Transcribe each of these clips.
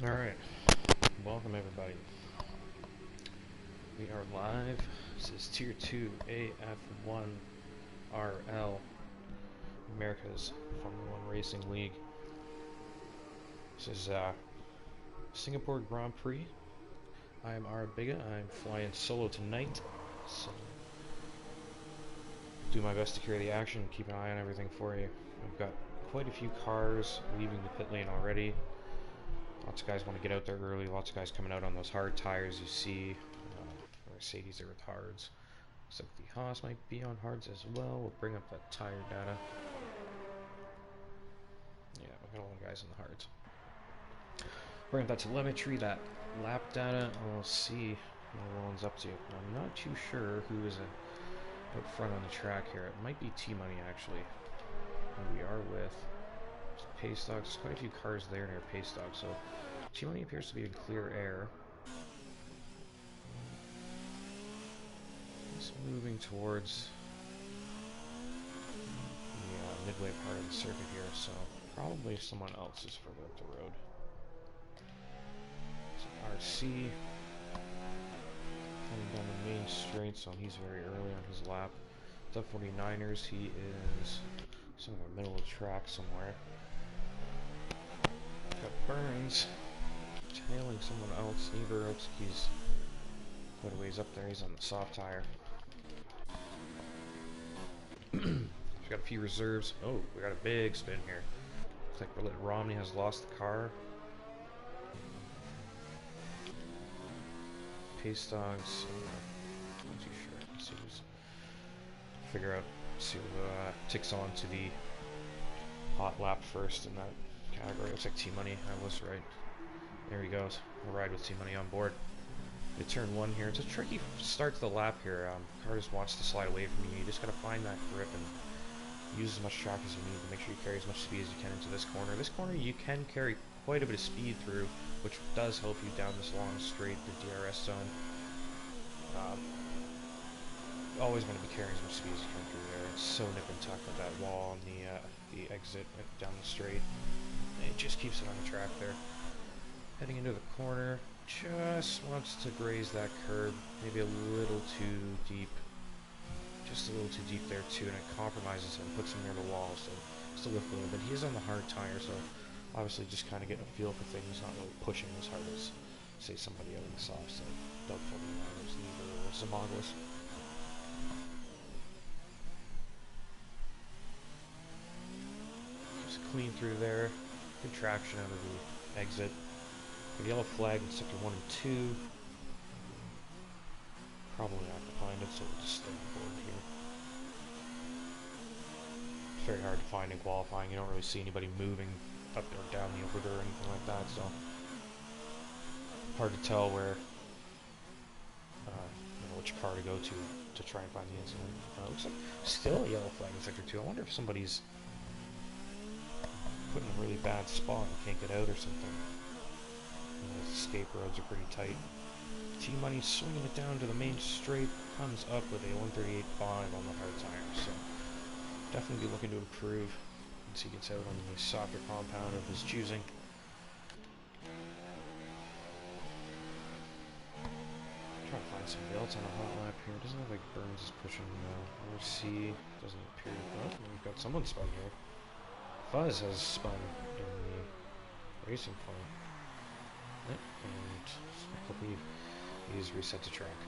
Alright, welcome everybody. We are live. This is Tier 2 AF1RL, America's Formula 1 Racing League. This is Singapore Grand Prix. I am Arebigga. I'm flying solo tonight, so do my best to carry the action, keep an eye on everything for you. We've got quite a few cars leaving the pit lane already. Lots of guys want to get out there early. Lots of guys coming out on those hard tires you see. Mercedes are with hards. Looks like the Haas might be on hards as well. We'll bring up that tire data. Yeah, we've got a lot of guys on the hards. Bring up that telemetry, that lap data. We'll see what everyone's up to. I'm not too sure who is out front on the track here. It might be T-Money actually, who we are with. Pace stocks, there's quite a few cars there near pace stocks, so T-Money appears to be in clear air. It's moving towards the midway part of the circuit here, so probably someone else is further up the road. So RC coming down the main straight, so he's very early on his lap. The 49ers, he is somewhere middle of the track somewhere. Got Burns tailing someone else. Neither looks like he's quite a ways up there. He's on the soft tire. We've got a few reserves. Oh, we got a big spin here. Looks like Romney has lost the car. Pace dogs. I'm not too sure. Let's see who's see who ticks on to the hot lap first in that category. Looks like T-Money. I was right. There he goes. We'll ride with T-Money on board. We turn one here. It's a tricky start to the lap here. Car just wants to slide away from you. You just got to find that grip and use as much track as you need to make sure you carry as much speed as you can into this corner. This corner you can carry quite a bit of speed through, which does help you down this long straight, the DRS zone. Always want to be carrying as much speed as you can through there. It's so nip and tuck with that wall on the exit down the straight. And it just keeps it on the track there. Heading into the corner, just wants to graze that curb, maybe a little too deep. Just a little too deep there too, and it compromises him, puts him near the wall, so just a lift a little bit. He is on the hard tire, so obviously just kind of getting a feel for things, not really pushing as hard as, say, somebody out in the soft side. Doug 49ers, neither or Zamoglis. Just clean through there, good traction out of the exit. The yellow flag in sector 1 and 2. Probably not to find it, so we'll just stay on board here. It's very hard to find in qualifying. You don't really see anybody moving up or down the orbiter or anything like that, so hard to tell where, which car to go to try and find the incident. Looks like still a yellow flag in sector 2. I wonder if somebody's put in a really bad spot and can't get out or something. Those escape roads are pretty tight. T-Money swinging it down to the main straight, comes up with a 138.5 on the hard tire, so definitely be looking to improve once he gets out on the softer compound of his choosing. Trying to find somebody else on a hot lap here. Doesn't look like Burns is pushing RC. Doesn't appear. Oh, we've got someone spun here. Fuzz has spun in the racing form. Yep, and I believe he's reset to track.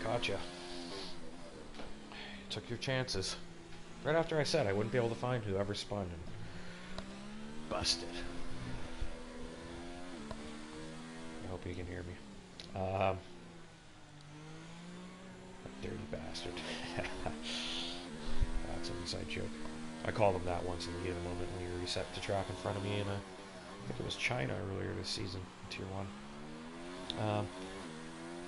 Gotcha. Took your chances. Right after I said I wouldn't be able to find whoever spun and busted. I hope you can hear me. That dirty bastard. That's an inside joke. I called him that once in the heat of the moment when he reset to track in front of me, and I think it was China earlier this season, Tier 1.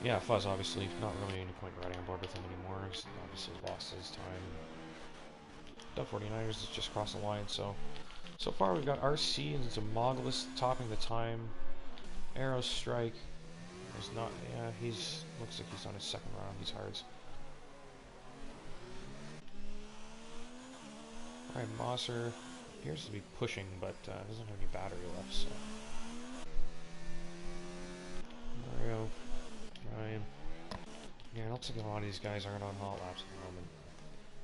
Yeah, Fuzz obviously not really any point riding on board with him anymore. He's obviously lost his time. Doug 49ers has just crossed the line, so far we've got RC and Zamoglis topping the time. Arrow Strike is not, yeah, looks like he's on his second round, these hards. Alright, Mosser appears to be pushing, but doesn't have any battery left, so. Mario, Ryan. Yeah, it looks like a lot of these guys aren't on hot laps at the moment.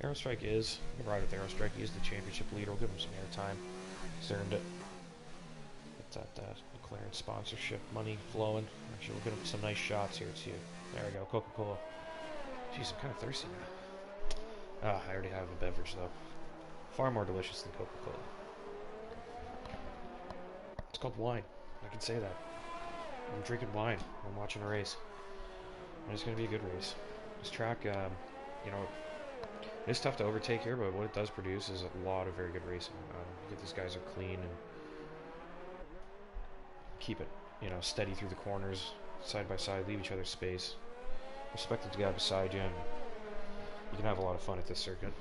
Aerostrike is. You can ride with Aerostrike. He is the championship leader. We'll give him some airtime. He's earned it. Get that McLaren sponsorship money flowing. Actually, we'll get him some nice shots here, too. There we go. Coca-Cola. Jeez, I'm kind of thirsty now. Ah, I already have a beverage, though. Far more delicious than Coca-Cola. It's called wine. I can say that. I'm drinking wine. I'm watching a race. And it's going to be a good race. This track, you know, it's tough to overtake here, but what it does produce is a lot of very good racing. These guys are clean and keep it, you know, steady through the corners, side by side, leave each other space. Respect the guy beside you, and you can have a lot of fun at this circuit.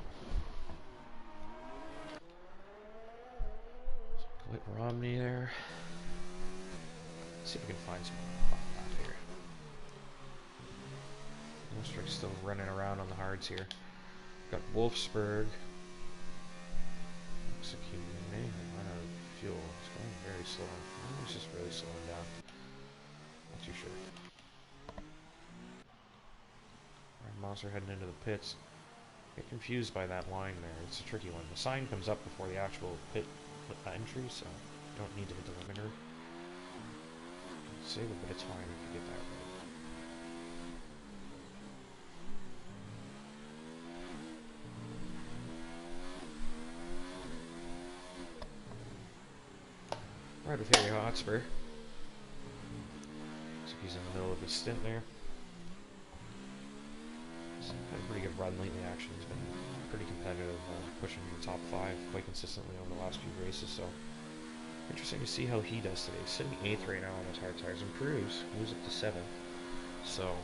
Click Romney there. Let's see if we can find some hot lap here. Nostrik's still running around on the hards here. Got Wolfsburg. Looks like he may have run out of fuel. It's going very slow. Maybe it's just really slowing down. Not too sure. Alright, Monster heading into the pits. Get confused by that line there. It's a tricky one. The sign comes up before the actual pit entry, so you don't need to hit the limiter. Save a bit of time if you get that right. Right with Harry Hotspur. Looks like he's in the middle of his stint there. He's had a pretty good run lately, actually. He's been pretty competitive, pushing the top 5 quite consistently over the last few races, so interesting to see how he does today. He's sitting 8th right now on his hard tires. Improves, moves up to 7th. So,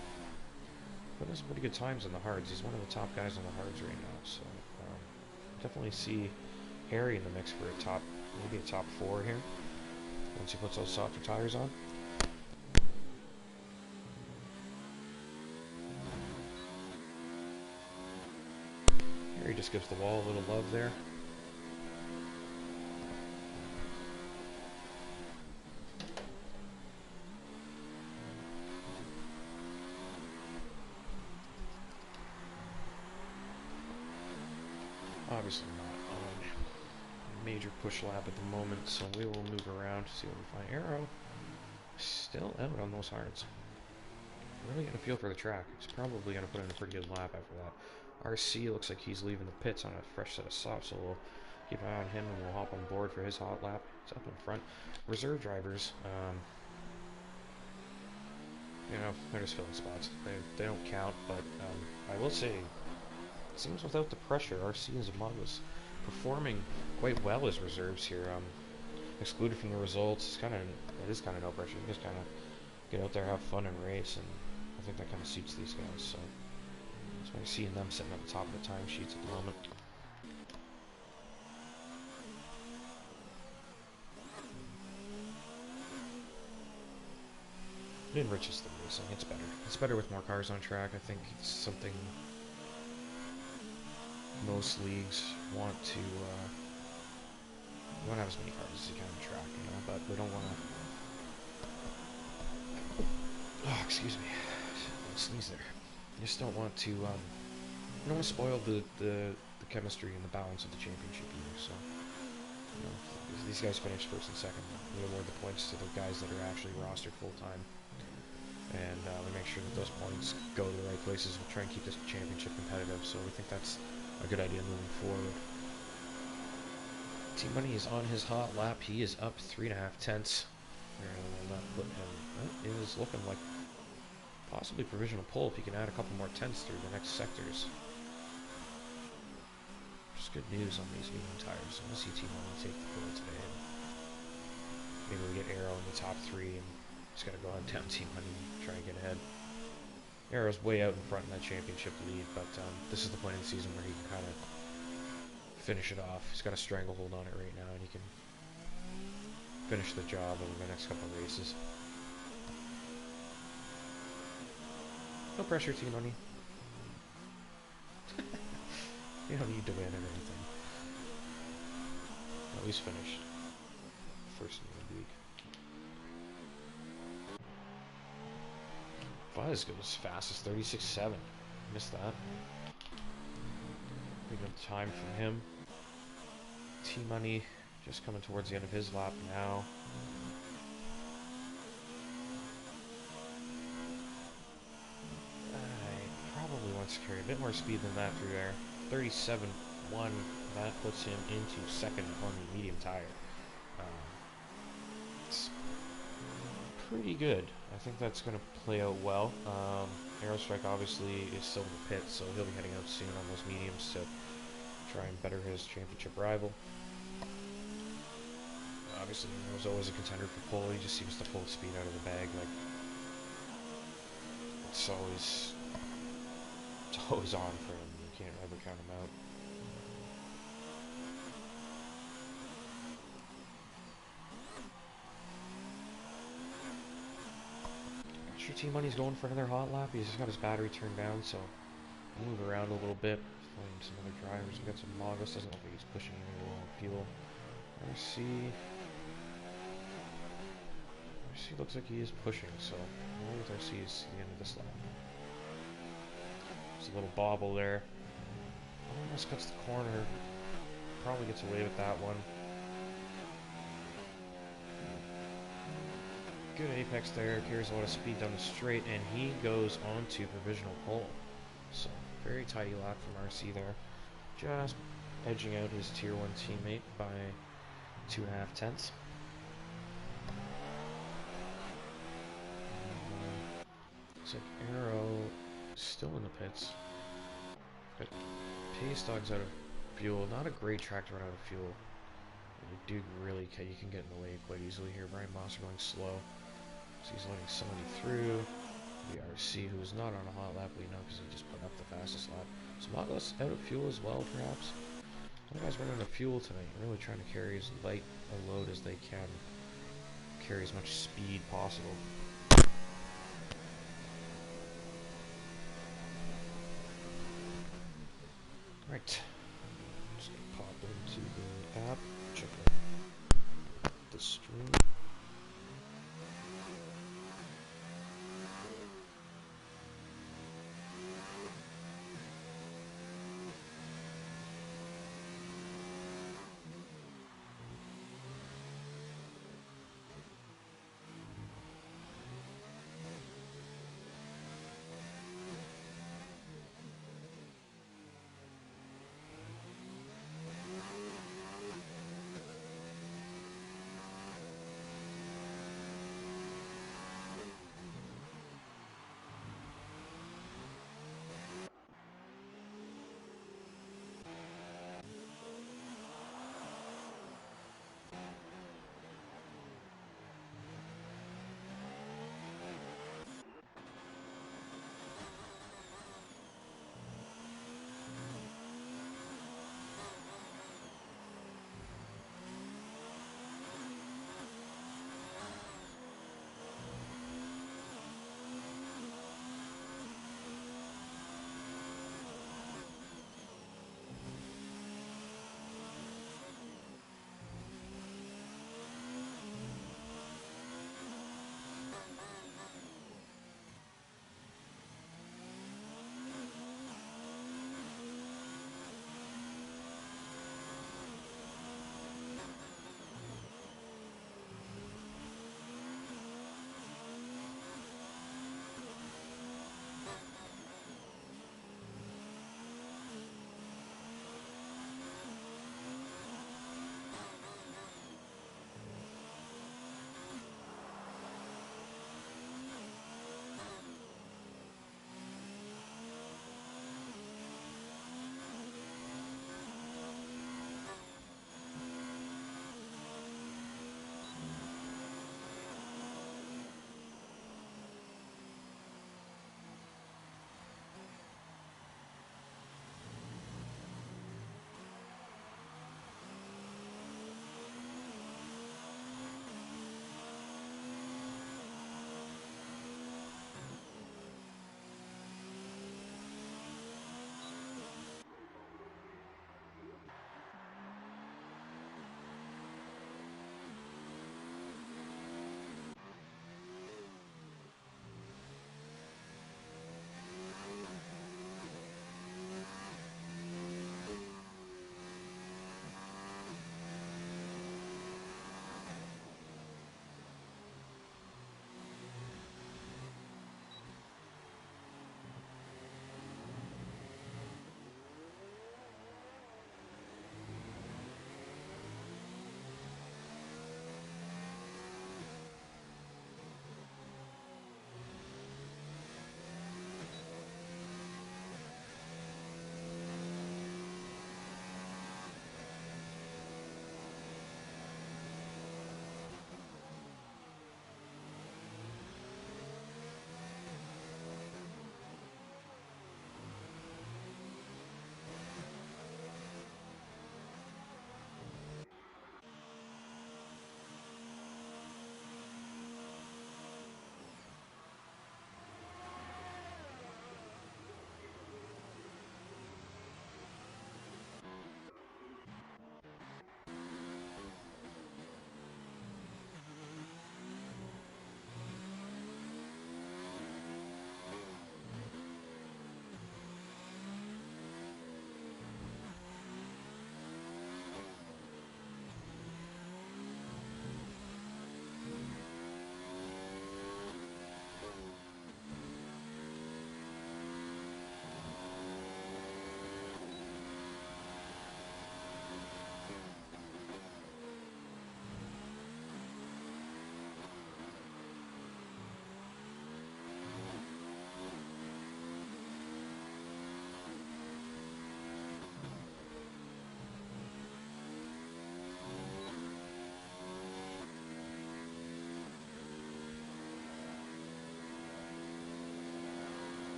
but has pretty good times on the hards. He's one of the top guys on the hards right now, so definitely see Harry in the mix for a top, maybe a top 4 here. Once he puts those softer tires on. Harry just gives the wall a little love there. Obviously not on a major push lap at the moment, so we will move around to see what we find. Arrow still out on those hards. Really getting a feel for the track. He's probably going to put in a pretty good lap after that. RC looks like he's leaving the pits on a fresh set of softs, so we'll keep an eye on him and we'll hop on board for his hot lap. He's up in front. Reserve drivers, you know, they're just filling spots. They don't count, but I will say, it seems without the pressure, RC and Zamagos performing quite well as reserves here. Excluded from the results. It is kind of no pressure. You just kind of get out there, have fun, and race, and I think that kind of suits these guys. So it's nice seeing them sitting at the top of the timesheets at the moment. It enriches the racing. It's better. It's better with more cars on track. I think it's something most leagues want to have as many cars as you can on track, you know, but we don't want to. Oh, excuse me. I'll sneeze there. You just don't want to. You don't want to spoil the chemistry and the balance of the championship either. So, you know, these guys finish first and second. We award the points to the guys that are actually rostered full time. And we make sure that those points go to the right places. We'll try and keep this championship competitive, so we think that's a good idea moving forward. Team Money is on his hot lap. He is up 3.5 tenths. We'll not put him. It is looking like possibly provisional pole if he can add a couple more tenths through the next sectors. Just good news on these medium tires. We'll see Team Money take the pole today. Maybe we get Arrow in the top 3 and just got to go on down Team Money and try and get ahead. Arrow's way out in front in that championship lead, but this is the point in the season where he can kind of finish it off. He's got a stranglehold on it right now, and he can finish the job over the next couple of races. No pressure, Team Money. You don't need to win or anything. Oh, he's finished. First in the week. Buzz goes fast as 36.7. Missed that. Big enough time from him. T-Money just coming towards the end of his lap now. Probably wants to carry a bit more speed than that through there. 37.1. That puts him into second on the medium tire. It's pretty good. I think that's going to play out well. Aerostrike obviously is still in the pit, so he'll be heading out soon on those mediums to try and better his championship rival. Obviously, he was always a contender for pole. He just seems to pull speed out of the bag. Like it's always on for him. You can't ever count him out. Sure, T-Money's going for another hot lap. He's just got his battery turned down, so move around a little bit. Find some other drivers. We got some Mogos. Doesn't look like he's pushing any low on fuel. RC looks like he is pushing, so we'll with RC is the end of this lap. There's a little bobble there. Almost cuts the corner. Probably gets away with that one. Good apex there, carries a lot of speed down the straight, and he goes on to provisional pole. So, very tidy lap from RC there. Just edging out his tier 1 teammate by 2.5 tenths. Looks like Arrow still in the pits. Got Pace Dogs out of fuel. Not a great track to run out of fuel. You can get in the way quite easily here. Brian Moss are going slow. So he's letting somebody through. The RC, who's not on a hot lap, we know because he just put up the fastest lap. So Mogos out of fuel as well, perhaps. Some guys running out of fuel tonight, really trying to carry as light a load as they can. Carry as much speed possible. Right. Just gonna pop into the app, check out the stream.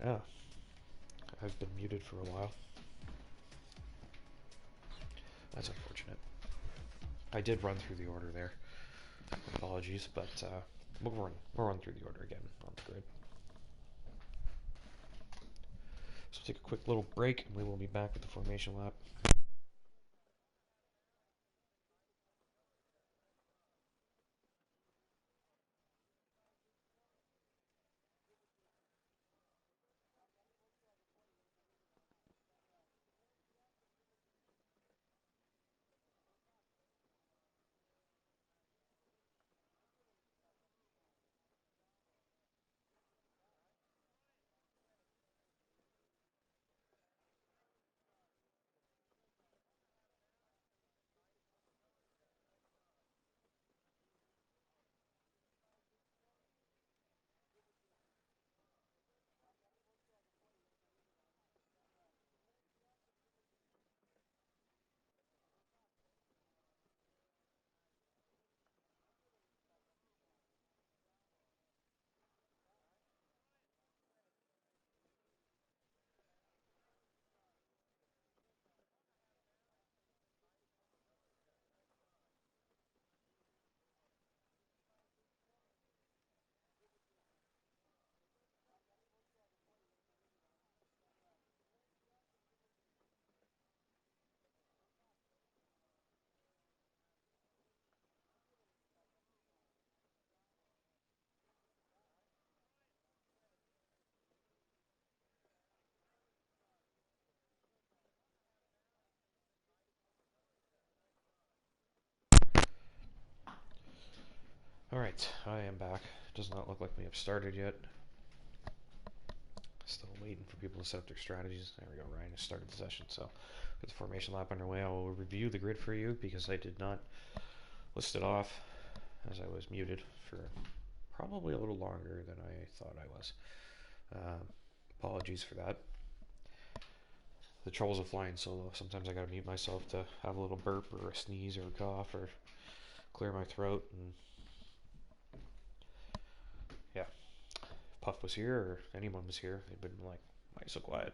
Yeah, I've been muted for a while. That's unfortunate. I did run through the order there. Apologies, but we'll run through the order again on the grid. So take a quick little break, and we will be back with the formation lap. Alright, I am back. Does not look like we have started yet. Still waiting for people to set up their strategies. There we go, Ryan has started the session. So, with the formation lap underway, I will review the grid for you because I did not list it off as I was muted for probably a little longer than I thought I was. Apologies for that. The troubles of flying solo. Sometimes I gotta mute myself to have a little burp or a sneeze or a cough or clear my throat, and yeah, if Puff was here or anyone was here, they'd been like, why are you so quiet?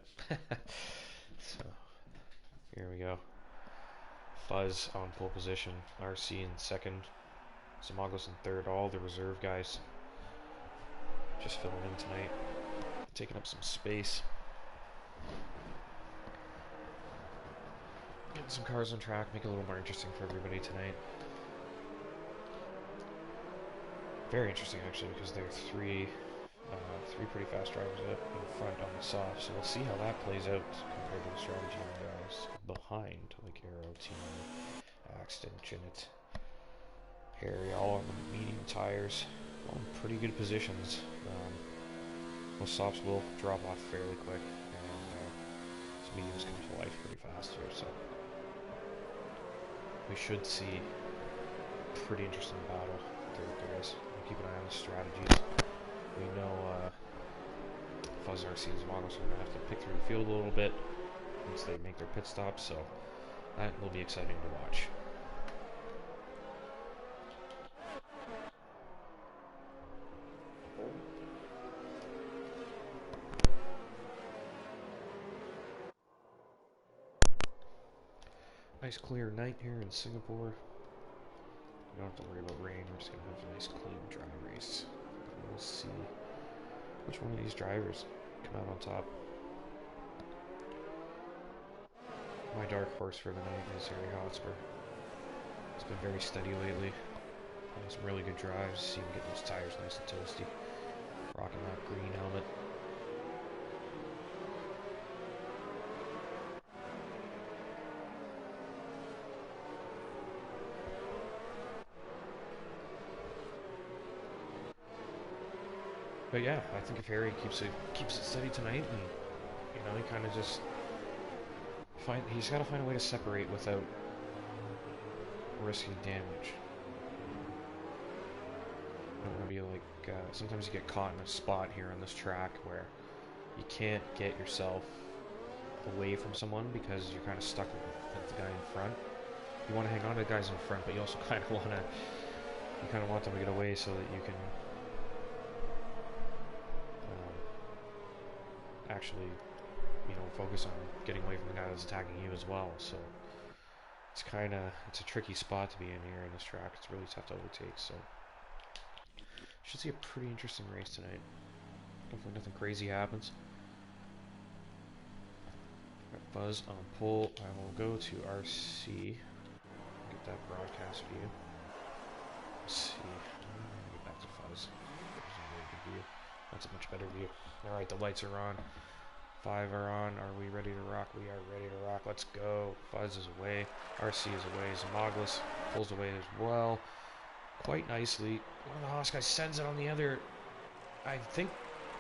So, here we go. Fuzz on pole position, RC in second, Zamagos in third, all the reserve guys just filling in tonight, taking up some space. Getting some cars on track, make it a little more interesting for everybody tonight. Very interesting actually, because there are three pretty fast drivers up in front on the soft, so we'll see how that plays out compared to the strategy of the guys behind, like Arrow, Tino, Axton, Chinnett, Harry, all on the medium tires, all in pretty good positions. Most softs will drop off fairly quick, and some mediums come to life pretty fast here, so we should see a pretty interesting battle there, guys. We'll keep an eye on the strategies. We know Fuzz, RC, and Zamagos are going to have to pick through the field a little bit once they make their pit stops, so that will be exciting to watch. Nice clear night here in Singapore. We don't have to worry about rain, we're just going to have a nice clean dry race. We'll see which one of these drivers come out on top. My dark horse for the night is Harry Hotspur. He's been very steady lately. Having some really good drives. See him getting those tires nice and toasty. Rocking that green helmet. But yeah, I think if Harry keeps it steady tonight, and he kind of just he's got to find a way to separate without risking damage. I don't want to be like sometimes you get caught in a spot here on this track where you can't get yourself away from someone because you're kind of stuck with the guy in front. You want to hang on to the guys in front, but you also kind of want them to get away so that you can actually, you know, focus on getting away from the guy that's attacking you as well. So it's a tricky spot to be in here in this track. It's really tough to overtake. So should see a pretty interesting race tonight. Hopefully nothing crazy happens. Buzz on pole. I will go to RC. Get that broadcast view. Let's see. Get back to Fuzz. There's a very good view. That's a much better view. Alright, the lights are on. 5 are on. Are we ready to rock? We are ready to rock. Let's go. Fuzz is away. RC is away. Zamoglis pulls away as well. Quite nicely. One of the Haas guys sends it on the other. I think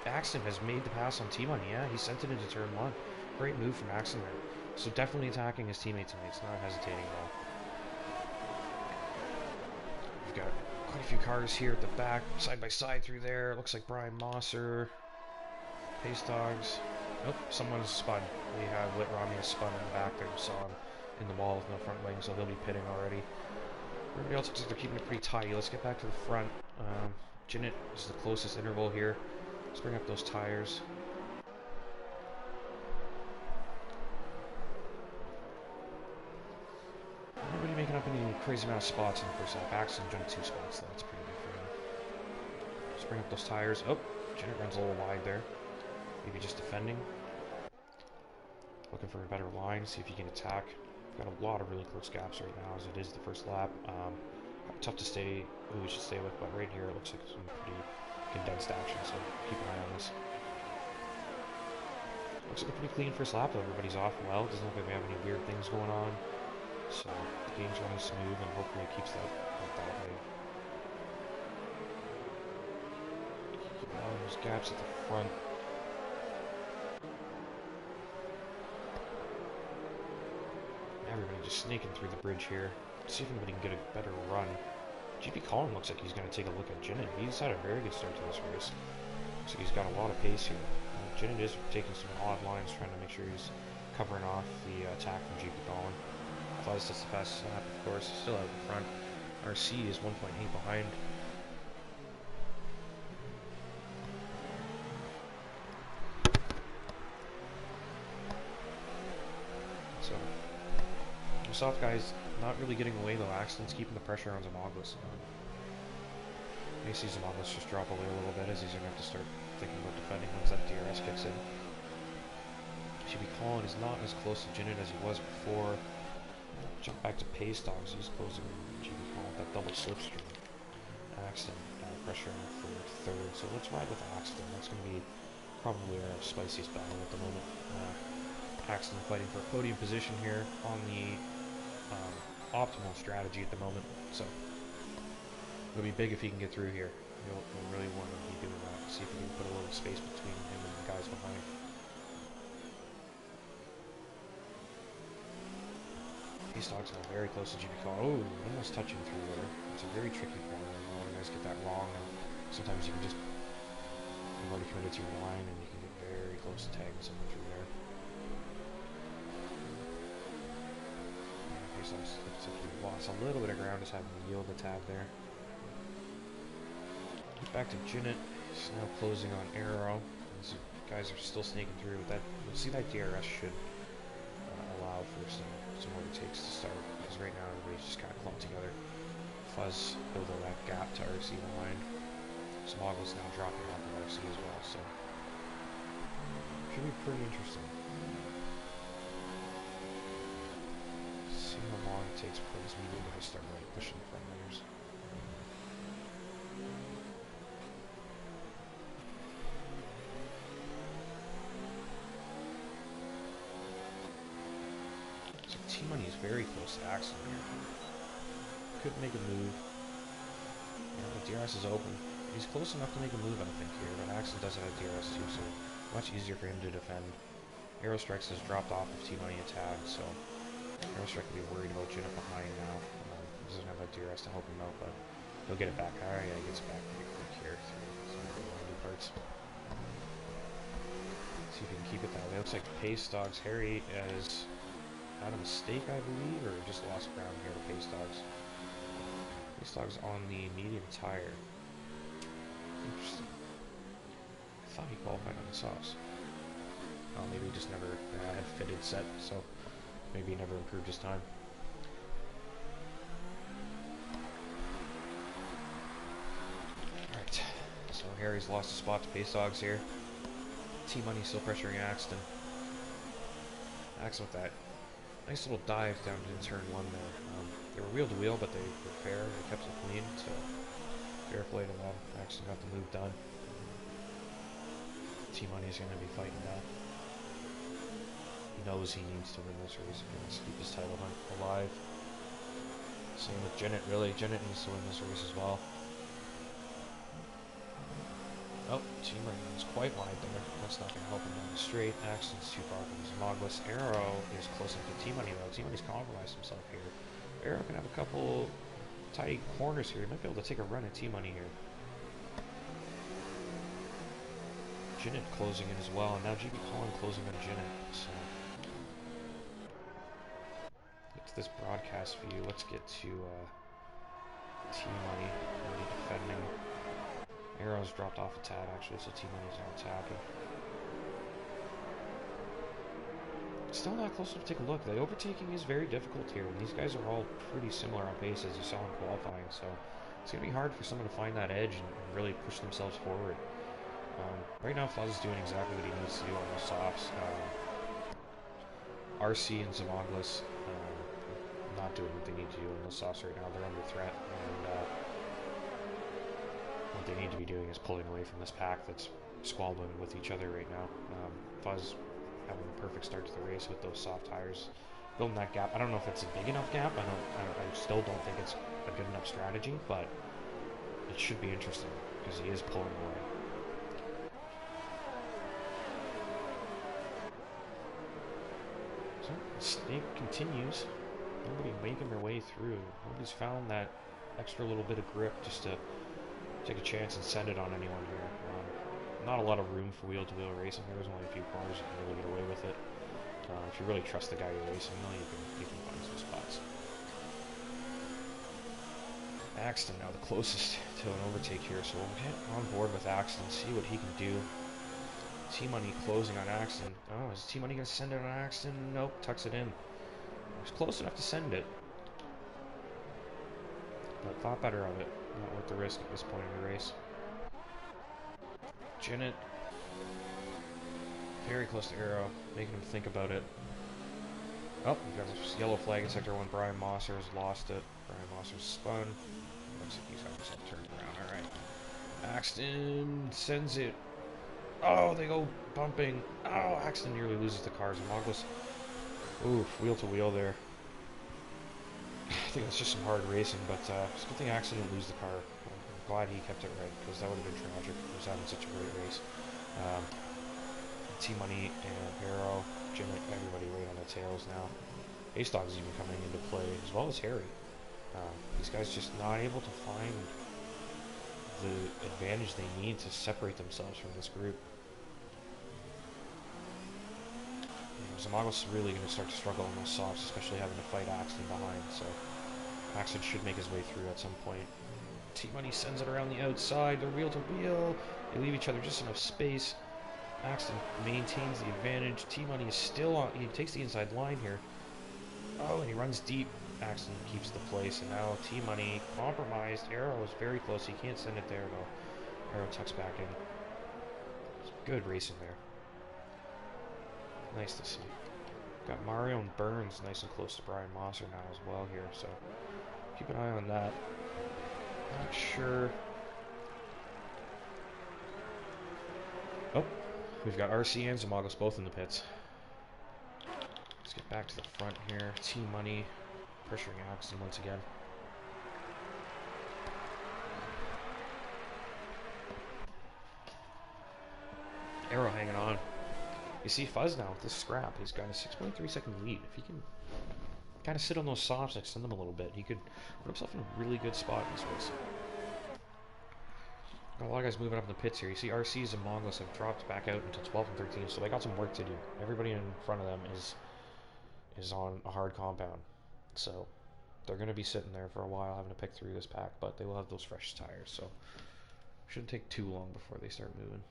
Axton has made the pass on T-Money. Yeah, he sent it into turn 1. Great move from Axton there. So definitely attacking his teammate tonight. It's not hesitating at all. We've got quite a few cars here at the back, side by side through there. Looks like Brian Mosser, Pace Dogs. Nope, someone's spun. We have Lit Rami has spun in the back there. We saw him in the wall with no front wing, so they'll be pitting already. Everybody else looks like they're keeping it pretty tight. Let's get back to the front. Jinnit is the closest interval here. Let's bring up those tires. Nobody making up any crazy amount of spots in the first lap. Axton jumped 2 spots, though. That's pretty big for him. Let's bring up those tires. Oh, Jinnit runs a little wide there. Maybe just defending. Looking for a better line, see if he can attack. Got a lot of really close gaps right now as it is the first lap. Tough to stay, who we should stay with, but right here it looks like some pretty condensed action, so keep an eye on this. Looks like a pretty clean first lap though. Everybody's off well. Doesn't look like we have any weird things going on. So the game's running smooth and hopefully it keeps that way. Keep an eye on those gaps at the front. Everybody just sneaking through the bridge here. See if anybody can get a better run. GP Colin looks like he's going to take a look at Jinnit. He's had a very good start to this race. Looks like he's got a lot of pace here. Jinnit is taking some odd lines, trying to make sure he's covering off the attack from GP Colin. Fuzz does the fastest lap, of course. Still out in front. RC is 1.8 behind. So soft guys not really getting away though. Axton's keeping the pressure on Zamoglis. You see Zamoglis just drop away a little bit as he's going to have to start thinking about defending once that DRS kicks in. GP Colin is not as close to Jinnit as he was before. Jump back to Pace Dogs. He's closing GP Colin with that double slipstream. Axton pressure for 3rd. So let's ride with Axton. That's going to be probably our spiciest battle at the moment. Axton fighting for a podium position here on the optimal strategy at the moment, so it'll be big if he can get through here. We'll really want to be doing that. See if we can put a little space between him and the guys behind. These dogs are very close to GP Colin. Oh, almost touching through there. It's a very tricky corner. A lot of guys get that wrong, and sometimes you can just you've already committed to your line, and you can get very close to tagging someone through there. Looks like he lost a little bit of ground just having to yield the tag there. Back to Jinnit. He's now closing on Arrow. These guys are still sneaking through with that. You'll see that DRS should allow for some overtakes to start, because right now everybody's just kind of clumped together. Fuzz building that gap to RC behind. Smoggl's now dropping off of RC as well, so should be pretty interesting. How long it takes before this medium guys start really pushing the front wingers. So T-Money is very close to Axton here. Couldn't make a move. Yeah, the DRS is open. He's close enough to make a move, I think, here, but Axton does have DRS too, so much easier for him to defend. Aerostrikes has dropped off of T-Money attack, so Aerostrike will be worried about Jinnit behind now. He doesn't have that DRS to help him out, but he'll get it back. Alright, yeah, he gets it back pretty quick here through some of the windy parts. See if he can keep it that way. Looks like Pace Dogs Harry has had a mistake, I believe, or just lost ground here to Pace Dogs. Pace Dogs on the medium tire. Interesting. I thought he qualified on the softs. Maybe he just never had fitted set, so maybe he never improved his time. Alright, so Harry's lost a spot to Pace Dogs here. T-Money still pressuring Axton. Axton with that nice little dive down to turn 1 there. They were wheel to wheel, but they were fair. They kept it clean, so fair play to them. Axton got the move done. T-Money's going to be fighting that. He knows he needs to win this race if he wants to keep his title hunt alive. Same with Jennett, really. Jennett needs to win this race as well. Oh, T-Money is quite wide there. That's not going to help him down the straight. Axton's too far from his Moglis. Arrow is close enough to T-Money, though. T-Money's compromised himself here. Arrow can have a couple tight corners here. He might be able to take a run at T-Money here. Jennett closing in as well, and now GB Colin closing on Jennett. So, get to this broadcast view. Let's get to T-Money really defending. Arrow's dropped off a tad, actually, so T-Money's now attacking. Still not close enough to take a look. The overtaking is very difficult here, and these guys are all pretty similar on pace, as you saw in qualifying, so it's going to be hard for someone to find that edge and really push themselves forward. Right now, Fuzz is doing exactly what he needs to do on the softs. RC and Zamoglis not doing what they need to do on the softs right now. They're under threat, and what they need to be doing is pulling away from this pack that's squabbling with each other right now. Fuzz having a perfect start to the race with those soft tires, building that gap. I don't know if it's a big enough gap. I still don't think it's a good enough strategy, but it should be interesting because he is pulling away. So the snake continues. Nobody making their way through. Nobody's found that extra little bit of grip just to take a chance and send it on anyone here. Not a lot of room for wheel-to-wheel racing. There's only a few corners you can really get away with it. If you really trust the guy you're racing, though, you can find some spots. Axton now the closest to an overtake here, so we'll get on board with Axton, see what he can do. T-Money closing on Axton. Oh, is T-Money going to send it on Axton? Nope, tucks it in. He's close enough to send it, but thought better of it. Not worth the risk at this point in the race. Jennett, very close to Arrow, making him think about it. Oh, we've got this yellow flag in Sector 1. Brian Mosser's lost it. Brian Mosser's spun. Looks like he's got himself turned around. Alright. Axton sends it. Oh, they go bumping. Oh, Axton nearly loses the cars. Moglis. Oof, wheel to wheel there. I think it's just some hard racing, but it's a good thing Axton didn't lose the car. I'm glad he kept it right, because that would have been tragic. He was having such a great race. T-Money and Arrow, Jennett, everybody right on the tails now. Ace Dog's even coming into play, as well as Harry. These guys just not able to find the advantage they need to separate themselves from this group. Zamagos is really going to start to struggle on those softs, especially having to fight Axton behind, so Axton should make his way through at some point. T-Money sends it around the outside, they're wheel to wheel, they leave each other just enough space. Axton maintains the advantage. T-Money is still on, he takes the inside line here. Oh, and he runs deep. Axton keeps the place, and now T-Money compromised. Arrow is very close, he can't send it there though. Arrow tucks back in. It's good racing there. Nice to see. Got Mario and Burns nice and close to Brian Mosser now as well here, so keep an eye on that. Not sure. Oh, we've got RC and Zamagos both in the pits. Let's get back to the front here. T-Money pressuring Axton once again. Arrow hanging on. You see Fuzz now with this scrap. He's got a 6.3 second lead. If he can kind of sit on those softs, extend them a little bit, he could put himself in a really good spot in this race. Got a lot of guys moving up in the pits here. You see RC's and Mongos have dropped back out into 12 and 13, so they got some work to do. Everybody in front of them is on a hard compound. So they're going to be sitting there for a while having to pick through this pack, but they will have those fresh tires, so shouldn't take too long before they start moving.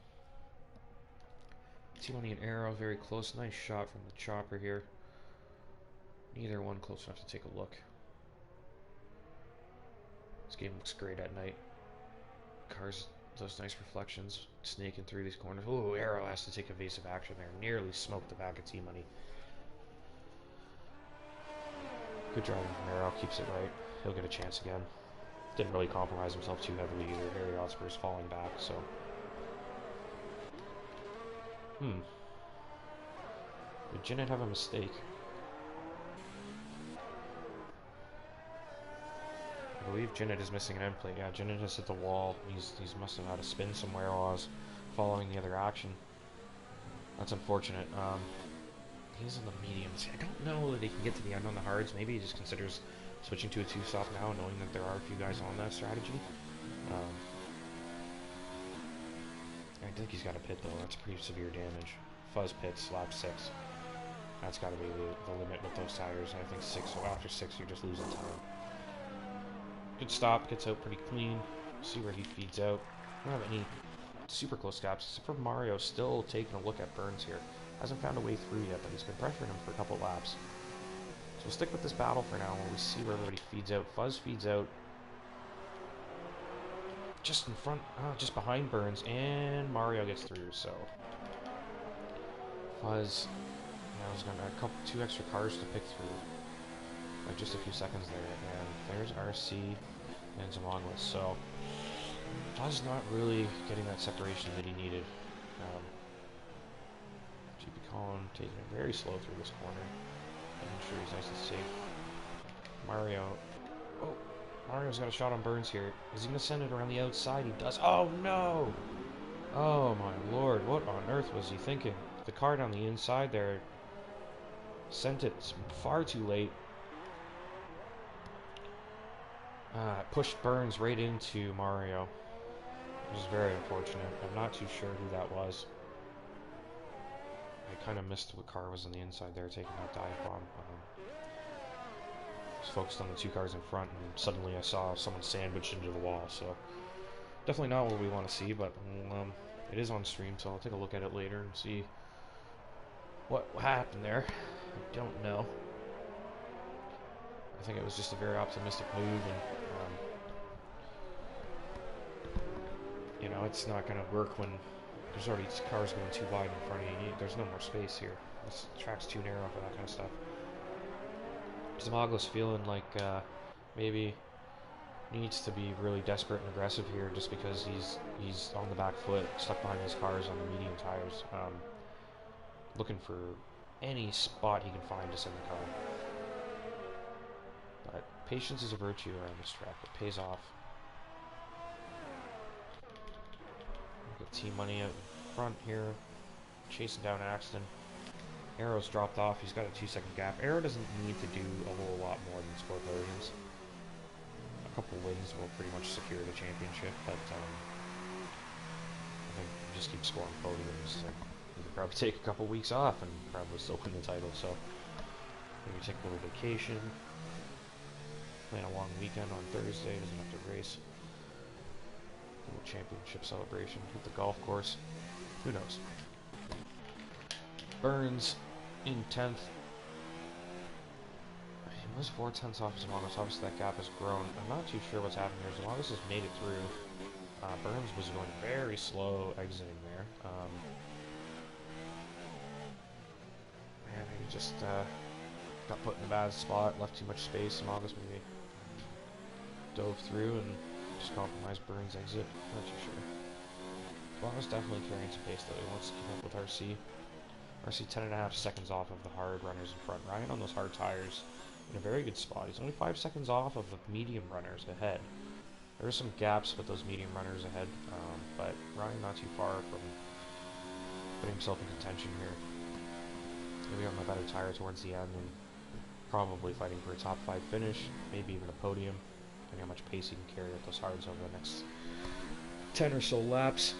T-Money and Arrow very close. Nice shot from the chopper here. Neither one close enough to take a look. This game looks great at night. Cars, those nice reflections, snaking through these corners. Ooh, Arrow has to take evasive action there. Nearly smoked the back of T-Money. Good driving from Arrow, keeps it right. He'll get a chance again. Didn't really compromise himself too heavily either. Harry Osborne's falling back, so. Did Jinnit have a mistake? I believe Jinnit is missing an end plate. Yeah, Jinnit has hit the wall. He's must have had a spin somewhere while I was following the other action. That's unfortunate. He's in the mediums. I don't know that he can get to the end on the hards. Maybe he just considers switching to a two-stop now, knowing that there are a few guys on that strategy. I think he's got a pit, though. That's pretty severe damage. Fuzz pits, lap 6. That's got to be the limit with those tires. I think 6, so after 6, you're just losing time. Good stop, gets out pretty clean. See where he feeds out. I don't have any super close gaps, except for Mario still taking a look at Burns here. Hasn't found a way through yet, but he's been pressuring him for a couple laps. So we'll stick with this battle for now, while we see where everybody feeds out. Fuzz feeds out just in front, just behind Burns, and Mario gets through, so Fuzz now has got two extra cars to pick through. Like just a few seconds there, and there's RC and Zamonglis, so Fuzz not really getting that separation that he needed. GP Colin taking it very slow through this corner, making sure he's nice and safe. Mario, oh, Mario's got a shot on Burns here. Is he going to send it around the outside? He does. Oh no! Oh my lord, what on earth was he thinking? The car down the inside there sent it far too late. Pushed Burns right into Mario. It was very unfortunate. I'm not too sure who that was. I kind of missed what car was on the inside there taking that dive bomb. I was focused on the two cars in front, and suddenly I saw someone sandwiched into the wall. So definitely not what we want to see, but it is on stream, so I'll take a look at it later and see what happened there. I don't know. I think it was just a very optimistic move, and you know, it's not going to work when there's already cars going too wide in front of you. There's no more space here. This track's too narrow for that kind of stuff. Zamoglis feeling like maybe needs to be really desperate and aggressive here, just because he's on the back foot, stuck behind his cars on the medium tires, looking for any spot he can find to send the car. But patience is a virtue around this track. It pays off. Got T-Money out in front here, chasing down Axton. Arrow's dropped off. He's got a 2-second gap. Arrow doesn't need to do a whole lot more than score podiums. A couple wins will pretty much secure the championship, but I think just keep scoring podiums. You could probably take a couple weeks off and probably still win the title. So maybe take a little vacation. Plan a long weekend on Thursday. Doesn't have to race. A little championship celebration at the golf course. Who knows? Burns in 10th. He was 4/10 off Zamonglis. Obviously that gap has grown. I'm not too sure what's happening here. Zamonglis has made it through. Burns was going very slow exiting there. Man, he just got put in a bad spot, left too much space. Zamonglis maybe dove through and just compromised Burns' exit. Not too sure. Zamonglis definitely carrying some pace though. He wants to keep up with RC. RC 10.5 seconds off of the hard runners in front. Ryan on those hard tires in a very good spot. He's only 5 seconds off of the medium runners ahead. There are some gaps with those medium runners ahead, but Ryan not too far from putting himself in contention here. Maybe on the better tire towards the end and probably fighting for a top 5 finish, maybe even a podium, depending how much pace he can carry at those hards over the next 10 or so laps.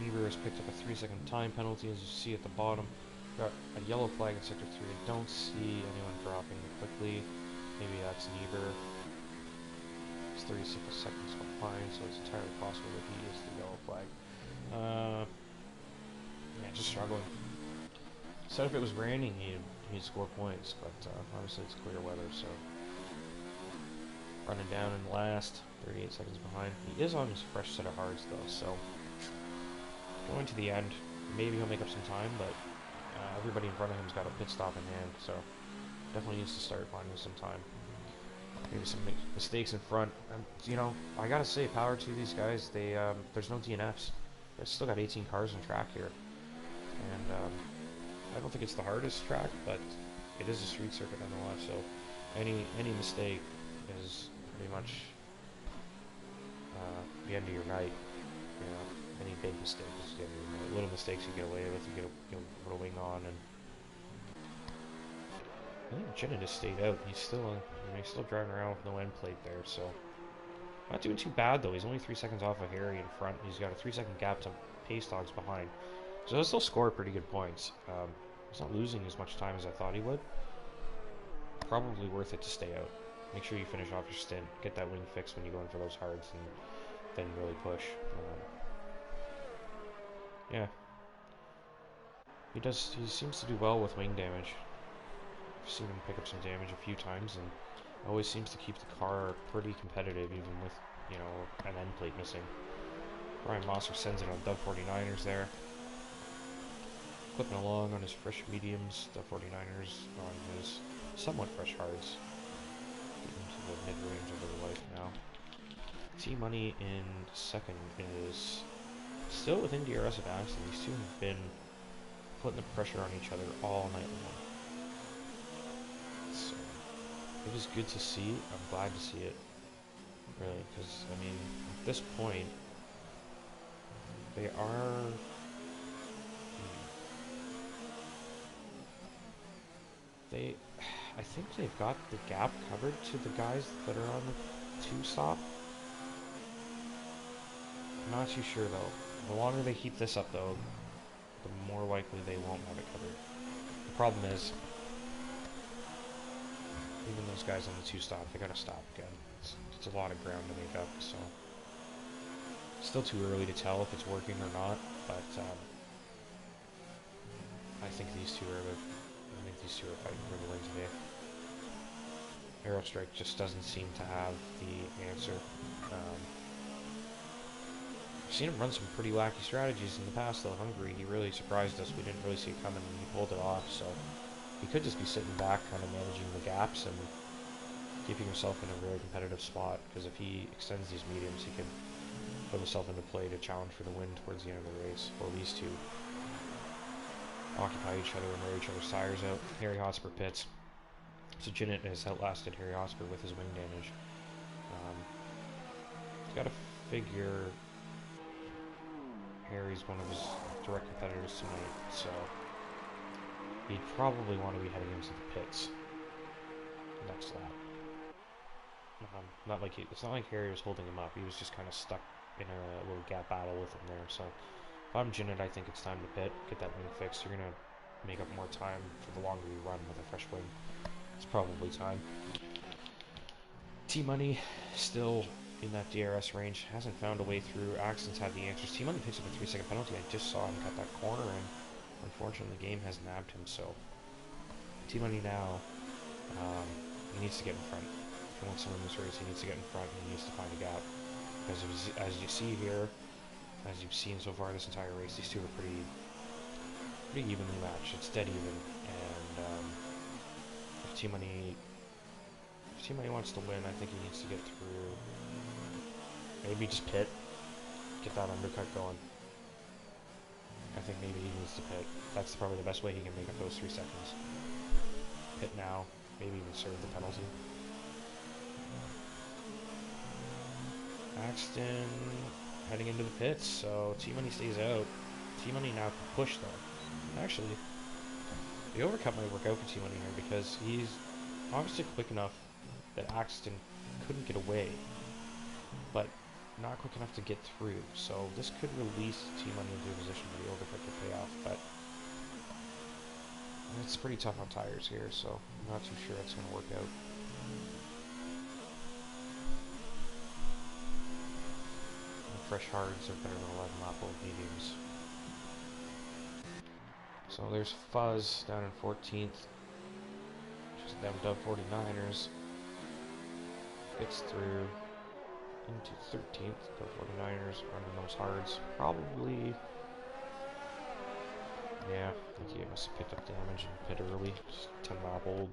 Niebuhr has picked up a 3-second time penalty, as you see at the bottom. Got a yellow flag in Sector 3. I don't see anyone dropping quickly. Maybe that's Niebuhr. He's 36 seconds behind, so it's entirely possible that he is the yellow flag. struggling. Said if it was raining, he'd score points, but obviously it's clear weather, so running down in last, 38 seconds behind. He is on his fresh set of hards though, so going to the end, maybe he'll make up some time, but everybody in front of him's got a pit stop in hand, so definitely needs to start finding some time. Maybe some mistakes in front. You know, I gotta say, power to these guys. They there's no DNFs. They've still got 18 cars on track here, and I don't think it's the hardest track, but it is a street circuit nonetheless. So any mistake is pretty much the end of your night. You know, any big mistake is the end of your night. Little mistakes you get away with, you put a wing on, and I think Jenna just stayed out. He's still driving around with no end plate there, so not doing too bad though. He's only 3 seconds off of Harry in front. He's got a 3-second gap to pace dogs behind, so he'll still score pretty good points. He's not losing as much time as I thought he would. Probably worth it to stay out. Make sure you finish off your stint. Get that wing fixed when you go in for those hards, and then really push. Yeah, he seems to do well with wing damage. I've seen him pick up some damage a few times, and always seems to keep the car pretty competitive, even with, you know, an end plate missing. Brian Mosser sends it on Dub 49ers there. Clipping along on his fresh mediums, Dub 49ers on his somewhat fresh hards. Getting to the mid-range of the life now. T-Money in second is still within DRS of Axton. These two have been putting the pressure on each other all night long. So, it is good to see. I'm glad to see it, really, because, I mean, at this point, they are... I think they've got the gap covered to the guys that are on the 2-stop. I'm not too sure, though. The longer they keep this up, though, the more likely they won't have it covered. The problem is, even those guys on the 2-stop, they gotta stop again. It's a lot of ground to make up, so still too early to tell if it's working or not. But I think these two are fighting for the win today. Aerostrike just doesn't seem to have the answer. I've seen him run some pretty wacky strategies in the past, though. Hungary, he really surprised us. We didn't really see it coming, and he pulled it off. So he could just be sitting back, kind of managing the gaps and keeping himself in a really competitive spot. Because if he extends these mediums, he can put himself into play to challenge for the win towards the end of the race. While these two occupy each other and wear each other's tires out. Harry Hotspur pits. So Jinnit has outlasted Harry Hotspur with his wing damage. He's got to figure Harry's one of his direct competitors tonight, so he'd probably want to be heading into the pits next lap. It's not like Harry was holding him up. He was just kind of stuck in a little gap battle with him there. So if I'm Jinnit, I think it's time to pit, get that wing fixed. You're gonna make up more time for the longer you run with a fresh wing. It's probably time. T-Money still in that DRS range, hasn't found a way through. Axton's had the answers. T-Money picks up a 3-second penalty. I just saw him cut that corner, and unfortunately the game has nabbed him. So T-Money now, he needs to get in front. If he wants to win this race, he needs to get in front, and he needs to find a gap. Because as you see here, as you've seen so far this entire race, these two are pretty evenly matched. It's dead even, and if T-Money wants to win, I think he needs to get through. Maybe just pit, get that undercut going. I think maybe he needs to pit. That's probably the best way he can make up those 3 seconds. Pit now, maybe even serve the penalty. Axton heading into the pits, so T-Money stays out. T-Money now can push though. Actually, the overcut might work out for T-Money here because he's obviously quick enough that Axton couldn't get away, but not quick enough to get through. So this could release T-Money into a position where the overcut could pay off, but it's pretty tough on tires here, so I'm not too sure it's going to work out. The fresh hards are better than 11 lap old mediums. So there's Fuzz down in 14th. Just them dub 49ers. Gets through into 13th. The 49ers running those hards. Probably. Yeah, I think he must have picked up damage and pit early. Just 10 lap old.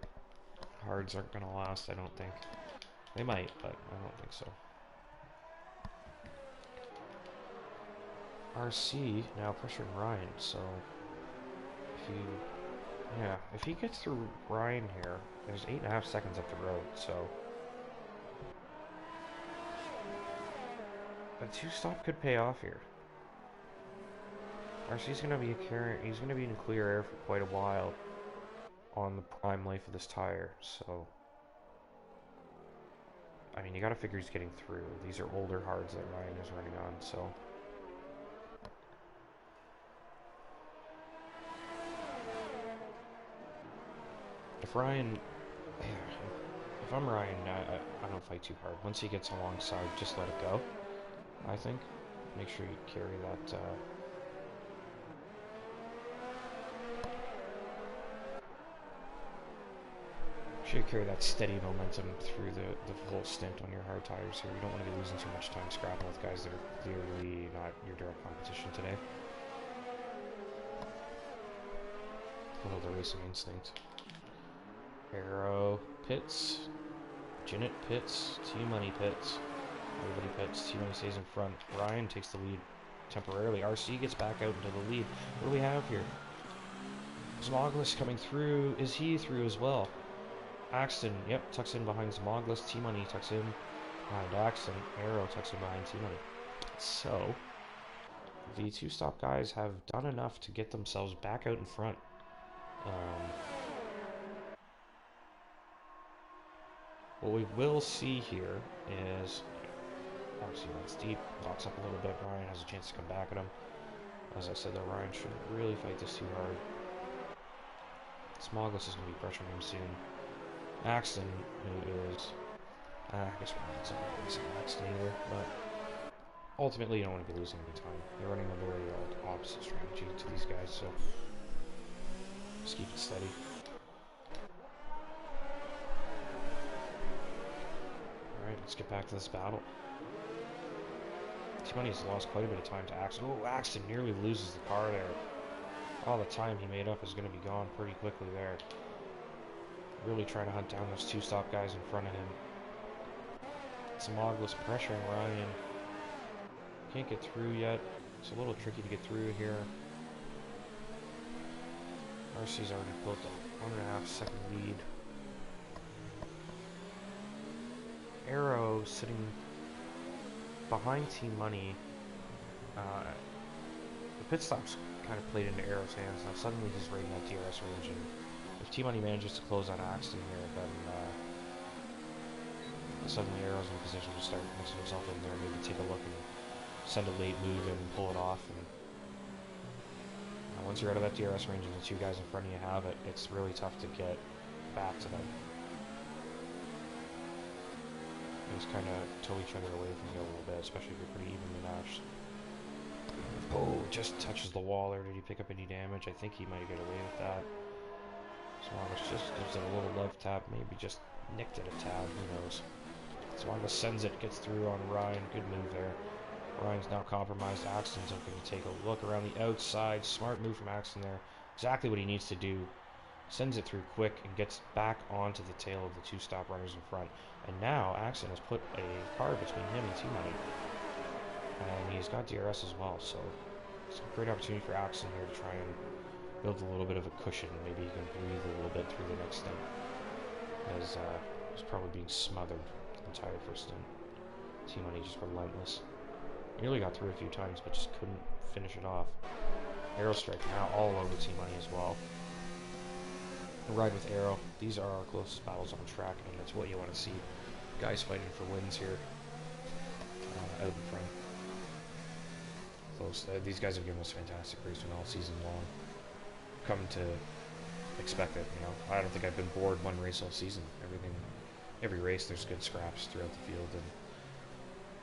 Hards aren't going to last, I don't think. They might, but I don't think so. RC now pressuring Ryan, so if he gets through Ryan here, there's 8.5 seconds up the road, so a 2-stop could pay off here. RC's gonna be he's gonna be in clear air for quite a while on the prime life of this tire, so I mean you gotta figure he's getting through. These are older hards that Ryan is running on, so if I'm Ryan, I don't fight too hard. Once he gets alongside, just let it go, I think. Make sure you carry that, steady momentum through the full stint on your hard tires here. You don't want to be losing too much time scrapping with guys that are clearly not your direct competition today. A little the racing instinct. Arrow pits. Jinnit pits. T-Money pits. Everybody pits. T-Money stays in front. Ryan takes the lead temporarily. RC gets back out into the lead. What do we have here? Zmoglis coming through. Is he through as well? Axton, yep, tucks in behind Zmoglis. T-Money tucks in behind Axton. Arrow tucks in behind T-Money. So, the 2-stop guys have done enough to get themselves back out in front. What we will see here is, obviously runs deep, locks up a little bit. Ryan has a chance to come back at him. As I said, though, Ryan shouldn't really fight this too hard. Zmoglis is going to be pressuring him soon. Axton, who is, I guess we're not saying Axton either, but ultimately you don't want to be losing any time. They're running a very opposite strategy to these guys, so just keep it steady. Alright, let's get back to this battle. T-Money's lost quite a bit of time to Axton. Oh, Axton nearly loses the car there. All the time he made up is going to be gone pretty quickly there. Really trying to hunt down those 2-stop guys in front of him. Zmoglis pressuring Ryan. Can't get through yet. It's a little tricky to get through here. RC's already built a 1.5 second lead. Arrow sitting behind T-Money. The pit stops kind of played into Arrow's hands. Now suddenly he's raiding that DRS range, and if T-Money manages to close on Axton here, then suddenly Arrow's in position to start mixing himself in there, maybe take a look and send a late move in and pull it off. And once you're out of that DRS range and the 2 guys in front of you have it, it's really tough to get back to them. They just kind of tow each other away from you a little bit, especially if you're pretty evenly matched. Oh, just touches the wall there. Did he pick up any damage? I think he might get away with that. Zmoglis just gives it a little love tap, maybe just nicked it a tad, who knows. Zmoglis sends it, gets through on Ryan. Good move there. Ryan's now compromised. Axton's looking to take a look around the outside. Smart move from Axton there. Exactly what he needs to do. Sends it through quick and gets back onto the tail of the 2-stop runners in front. And now Axton has put a car between him and T-Money. And he's got DRS as well, so it's a great opportunity for Axton here to try and build a little bit of a cushion. Maybe he can breathe a little bit through the next stint, as he's probably being smothered the entire first stint. T-Money just relentless. Nearly got through a few times, but just couldn't finish it off. Arrow strike now all over T-Money as well. Ride with Arrow. These are our closest battles on track, and that's what you want to see. Guys fighting for wins here, out in front. Close. These guys have given us fantastic racing all season long. Come to expect it, you know. I don't think I've been bored one race all season. Every race there's good scraps throughout the field, and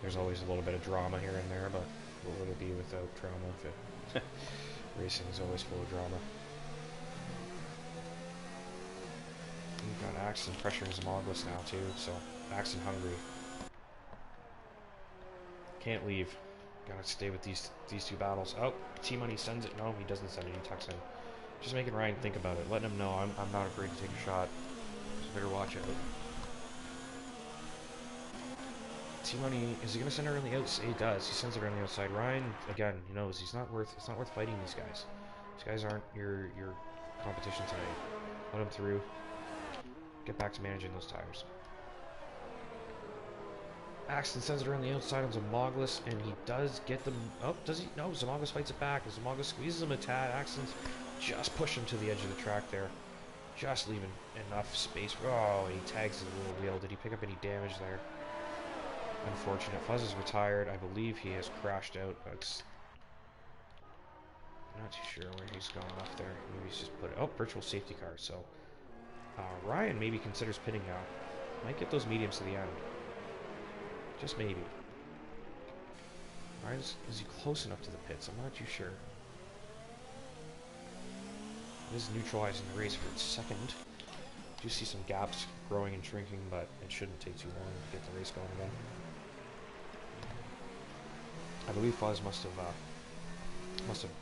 there's always a little bit of drama here and there, but what would it be without drama if it racing is always full of drama. Axton pressuring Zimoglis now too, so Axton hungry. Can't leave. Gotta stay with these two battles. Oh, T-Money sends it. No, he doesn't send it. He tucks in. Just making Ryan think about it. Letting him know I'm not afraid to take a shot. So better watch out. T-Money, is he gonna send it around the outside? He does. He sends it around the outside. Ryan, again, he knows it's not worth fighting these guys. These guys aren't your competition tonight. Let him through. Get back to managing those tires. Axton sends it around the outside on Zimoglis, and he does get them. Oh, does he? No, Zimoglis fights it back. Zimoglis squeezes him a tad. Axton's just push him to the edge of the track there. Just leaving enough space. Oh, he tags his little wheel. Did he pick up any damage there? Unfortunate. Fuzz is retired. I believe he has crashed out. That's... I'm not too sure where he's gone off there. Maybe he's just put it... Oh, virtual safety car. So, Ryan maybe considers pitting now. Might get those mediums to the end. Just maybe. Ryan, is he close enough to the pits? I'm not too sure. This is neutralizing the race for its second. Do see some gaps growing and shrinking, but it shouldn't take too long to get the race going again. I believe Fuzz must have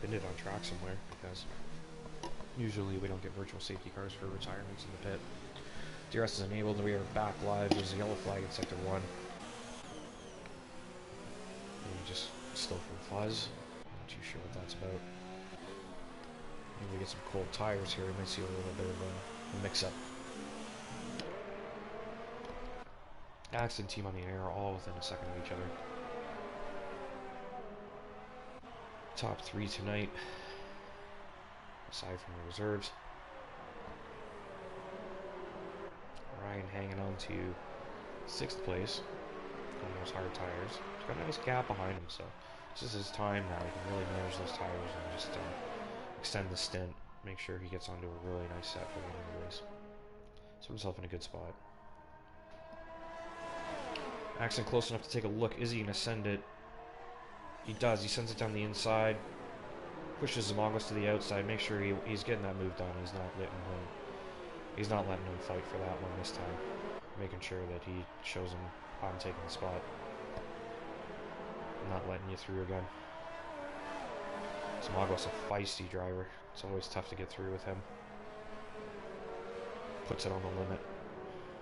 binned it on track somewhere, because usually we don't get virtual safety cars for retirements in the pit. DRS is enabled, and we are back live. There's a yellow flag in sector 1. And just still from Fuzz. Not too sure what that's about. Maybe we get some cold tires here. We might see a little bit of a mix-up. Axton, T-Money, and Air are all within a second of each other. Top 3 tonight, aside from the reserves. Ryan hanging on to 6th place on those hard tires. He's got a nice gap behind him, so this is his time now. He can really manage those tires and just extend the stint. Make sure he gets onto a really nice set for the end of the race. Put himself in a good spot. Axton close enough to take a look. Is he going to send it? He does. He sends it down the inside. Pushes Zimoglis to the outside. Make sure he's getting that move done. He's not letting him fight for that one this time. Making sure that he shows him I'm taking the spot. I'm not letting you through again. Zimoglis a feisty driver. It's always tough to get through with him. Puts it on the limit.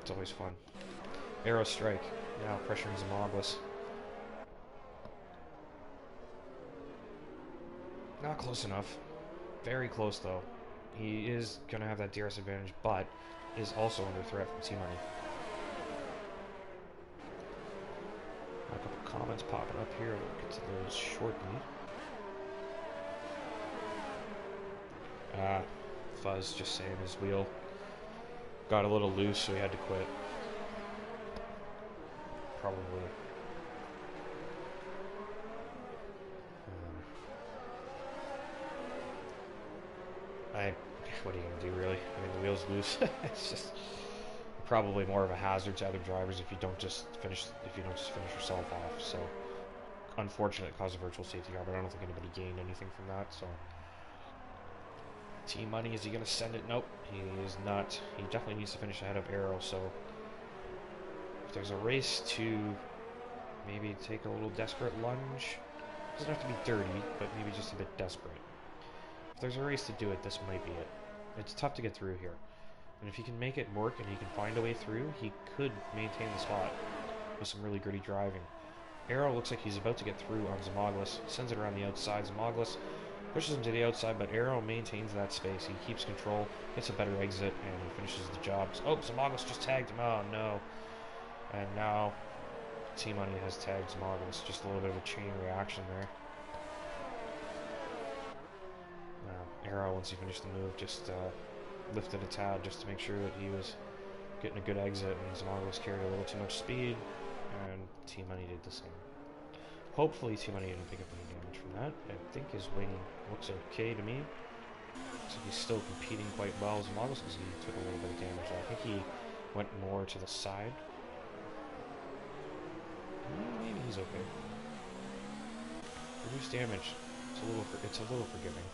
It's always fun. Arrow strike. Now pressuring Zimoglis. Not close enough. Very close though. He is going to have that DRS advantage, but is also under threat from T-Money. A couple comments popping up here. We'll get to those shortly. Fuzz just saying his wheel got a little loose, so he had to quit. Probably. What are you gonna do, really? I mean, the wheel's loose. It's just probably more of a hazard to other drivers if you don't just finish yourself off. So, unfortunate, it caused a virtual safety car, but I don't think anybody gained anything from that. So, T-Money, is he gonna send it? Nope, he is not. He definitely needs to finish ahead of Arrow. So, if there's a race to maybe take a little desperate lunge, doesn't have to be dirty, but maybe just a bit desperate. If there's a race to do it, this might be it. It's tough to get through here. And if he can make it work and he can find a way through, he could maintain the spot with some really gritty driving. Arrow looks like he's about to get through on Zimoglis. Sends it around the outside. Zimoglis pushes him to the outside, but Arrow maintains that space. He keeps control, gets a better exit, and he finishes the job. Oh, Zimoglis just tagged him. Oh, no. And now T-Money has tagged Zimoglis. Just a little bit of a chain reaction there. Arrow, once he finished the move, just lifted a tad just to make sure that he was getting a good exit, and Zimoglis carried a little too much speed, and T-Money did the same. Hopefully T-Money didn't pick up any damage from that. I think his wing looks okay to me. Looks like he's still competing quite well. Zimoglis, because he took a little bit of damage. I think he went more to the side. Maybe he's okay. Reduced damage. It's a little forgiving.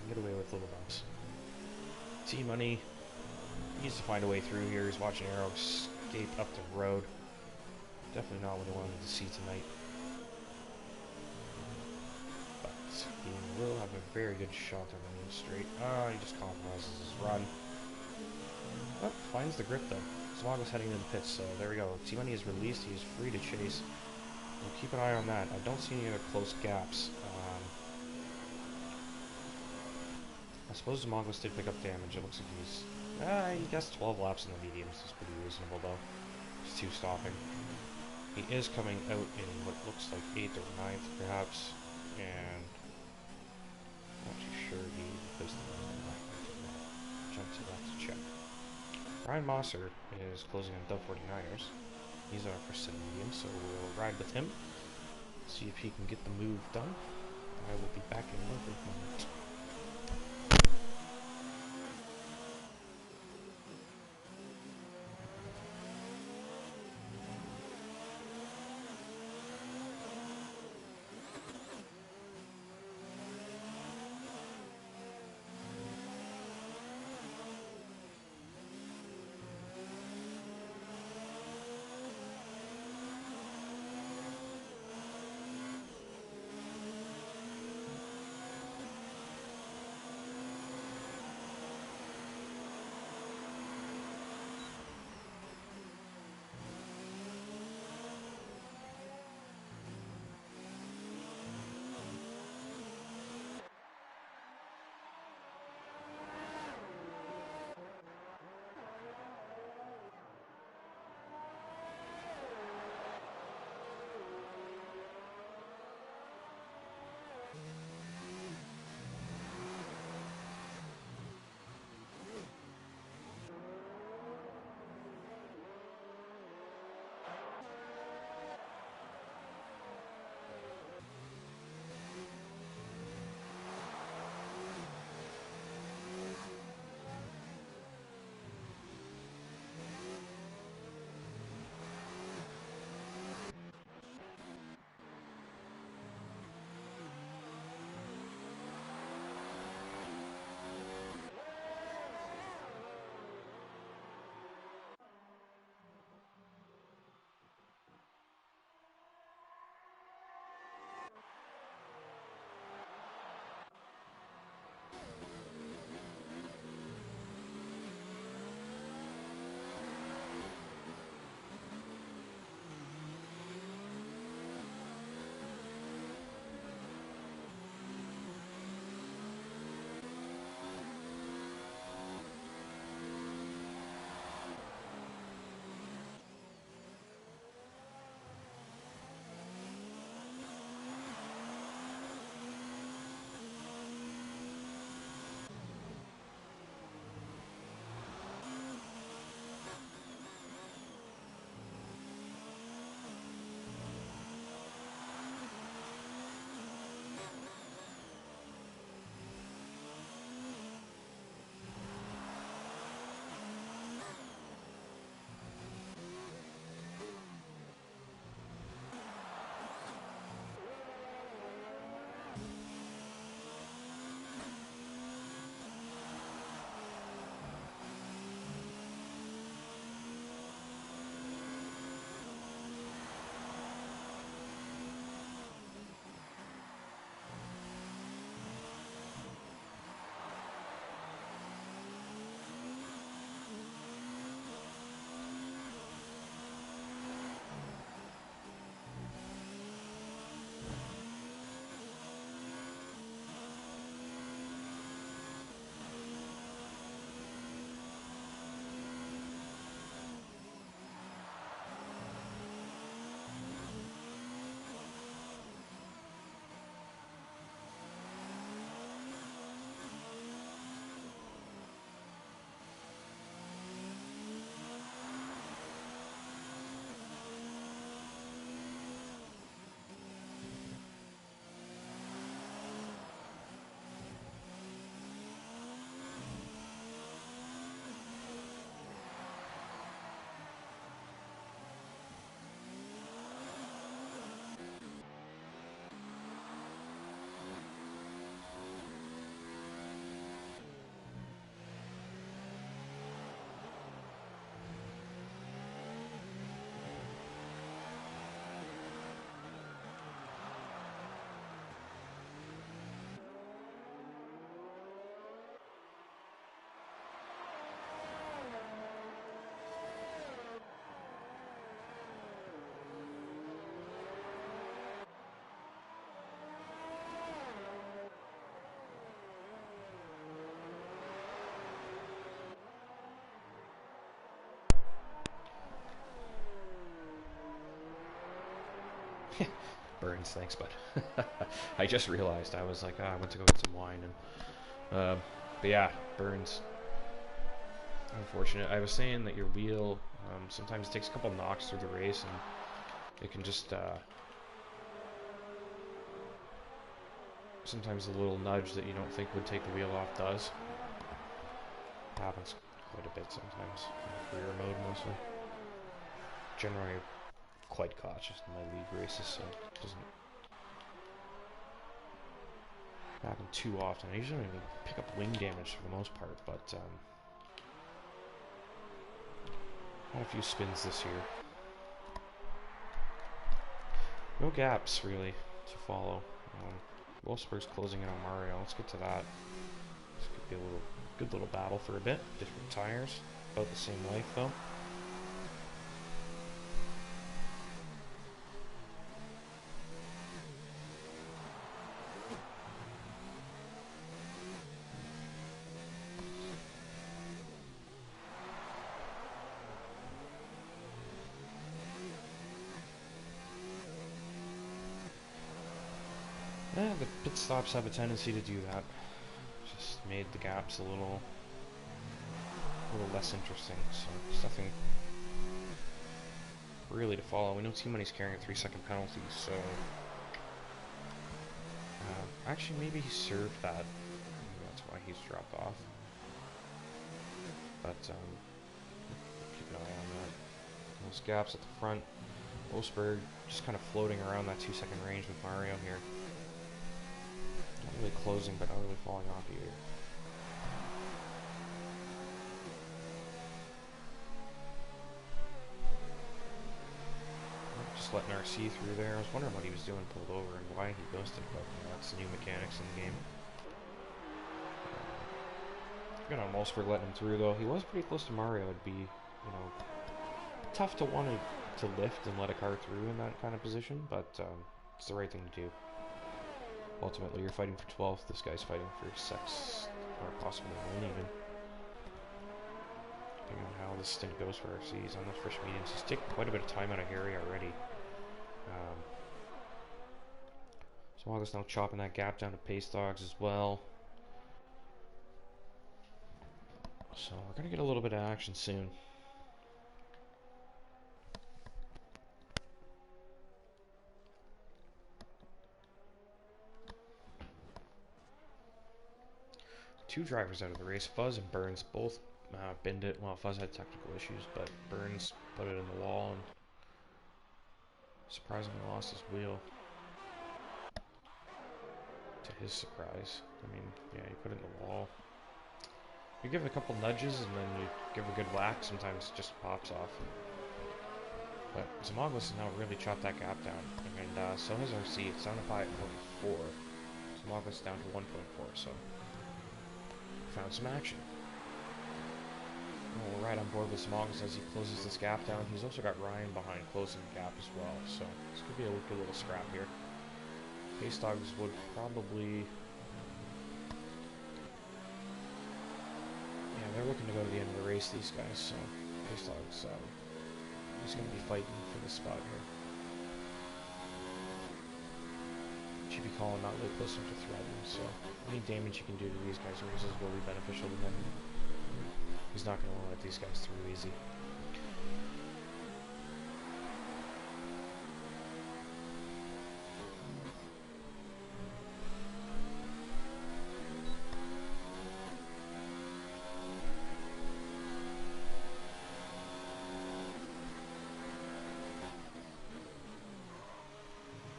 Get away with little bumps. T-Money He needs to find a way through here. He's watching Arrow escape up the road. Definitely not what he wanted to see tonight. But he will have a very good shot on the main straight. He just compromises his run. Oh, finds the grip though. Zog was heading into the pits, so there we go. T-Money is released. He is free to chase. We'll keep an eye on that. I don't see any other close gaps. I suppose the Mongols did pick up damage. It looks like he gets 12 laps in the mediums. It's pretty reasonable though. Just 2 stopping. He is coming out in what looks like 8th or 9th perhaps. And I'm not too sure he replaced the jump to that to check. Ryan Mosser is closing on Dub 49ers. He's on our first set of medium, so we'll ride with him. See if he can get the move done. I will be back in a brief moment. Burns, thanks, bud. I just realized. I was like, I went to go get some wine, and but yeah, Burns. Unfortunate. I was saying that your wheel sometimes takes a couple knocks through the race, and it can just sometimes a little nudge that you don't think would take the wheel off does. It happens quite a bit sometimes in career mode mostly. Generally quite cautious in my league races, so it doesn't happen too often. I usually don't even pick up wing damage for the most part, but had a few spins this year. No gaps really to follow. Wolfsburg's closing in on Mario. Let's get to that. This could be a good little battle for a bit. Different tires, about the same life though. Yeah, the pit stops have a tendency to do that. Just made the gaps a little less interesting, so there's nothing really to follow. We know T-Money's carrying a 3-second penalty, so actually maybe he served that. Maybe that's why he's dropped off. But keep an eye on that. Those gaps at the front. Wolfsburg just kind of floating around that 2-second range with Mario here. Not really closing, but not really falling off either. Just letting RC through there. I was wondering what he was doing pulled over and why he ghosted, but that's the new mechanics in the game. Good on Wolfsburg letting him through though. He was pretty close to Mario. It'd be, you know, tough to want to lift and let a car through in that kind of position, but it's the right thing to do. Ultimately, you're fighting for 12th. This guy's fighting for 6th, or possibly win even. Depending on how this stint goes for RC. He's on those first mediums. He's taking quite a bit of time out of Harry already. So August now chopping that gap down to pace dogs as well. So we're going to get a little bit of action soon. Two drivers out of the race. Fuzz and Burns both binned it. Well, Fuzz had technical issues, but Burns put it in the wall and surprisingly lost his wheel. To his surprise. I mean, yeah, he put it in the wall. You give it a couple nudges and then you give a good whack, sometimes it just pops off. But Zimaglis has now really chopped that gap down, and so has RC. It's down to 5.4. Zimaglis down to 1.4, so found some action. Well, we're right on board with Zimaglis as he closes this gap down. He's also got Ryan behind closing the gap as well, so this could be a good little scrap here. Pace Dogs would probably... Yeah, they're looking to go to the end of the race, these guys, so Pace Dogs he's going to be fighting for this spot here. GB Colin not really close enough to threaten, so any damage you can do to these guys' races will be beneficial to him. He's not going to let these guys through easy.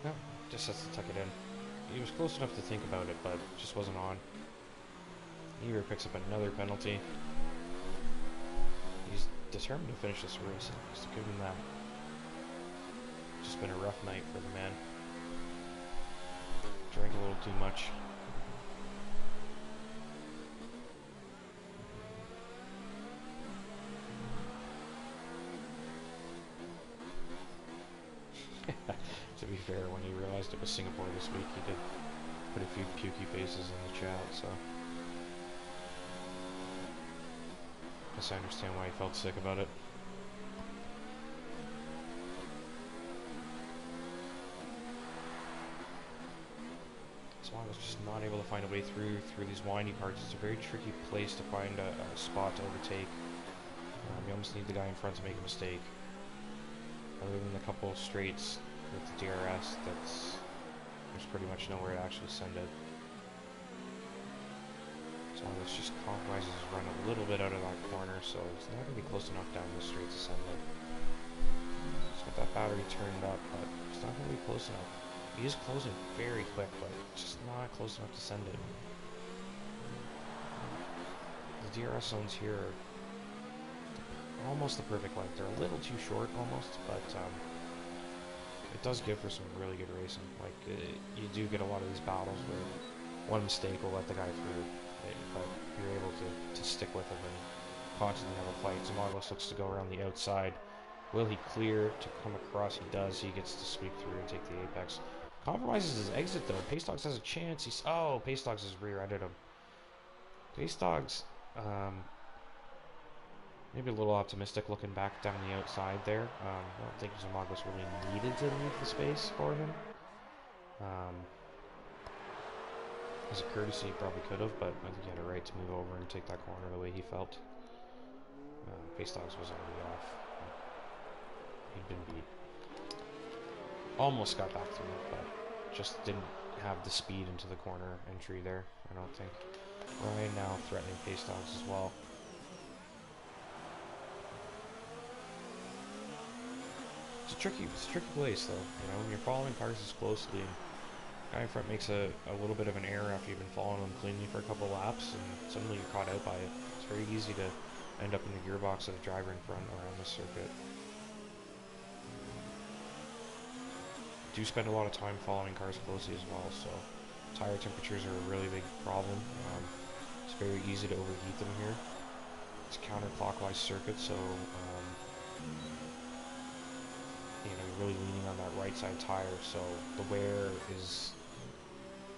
No, just has to tuck it in. He was close enough to think about it, but just wasn't on. Eber picks up another penalty. He's determined to finish this race, and just to give him that. Just been a rough night for the man. Drank a little too much. To be fair, when he realized it was Singapore this week, he did put a few pukey faces in the chat, so I guess I understand why he felt sick about it. able to find a way through these windy parts. It's a very tricky place to find a spot to overtake. You almost need the guy in front to make a mistake. Other than a couple of straights with the DRS, there's pretty much nowhere to actually send it. So this just compromises his run a little bit out of that corner, so it's not going to be close enough down the straight to send it. He's got that battery turned up, but it's not going to be close enough. He is closing very quick, but just not close enough to send it. The DRS zones here are almost the perfect length. They're a little too short almost, but it does give for some really good racing. Like, you do get a lot of these battles where one mistake will let the guy through, but you're able to stick with him and constantly have a fight. Zamagos looks to go around the outside. Will he clear to come across? He does. He gets to sweep through and take the apex. Compromises his exit though. Pace Dogs has a chance. Pace Dogs has rear-ended him. Pace Dogs, maybe a little optimistic looking back down the outside there. I don't think Zamagos really needed to leave the space for him. As a courtesy, he probably could have, but I think he had a right to move over and take that corner the way he felt. Pace Dogs was already off. He'd been beat. Almost got back through, but just didn't have the speed into the corner entry there, I don't think. Ryan now threatening Pace Dogs as well. It's a tricky place though, you know, when you're following cars this closely and guy in front makes a little bit of an error after you've been following them cleanly for a couple laps and suddenly you're caught out by it. It's very easy to end up in the gearbox of the driver in front around this circuit. Do spend a lot of time following cars closely as well, so tire temperatures are a really big problem. It's very easy to overheat them here. It's a counterclockwise circuit, so you know, you're really leaning on that right side tire, so the wear is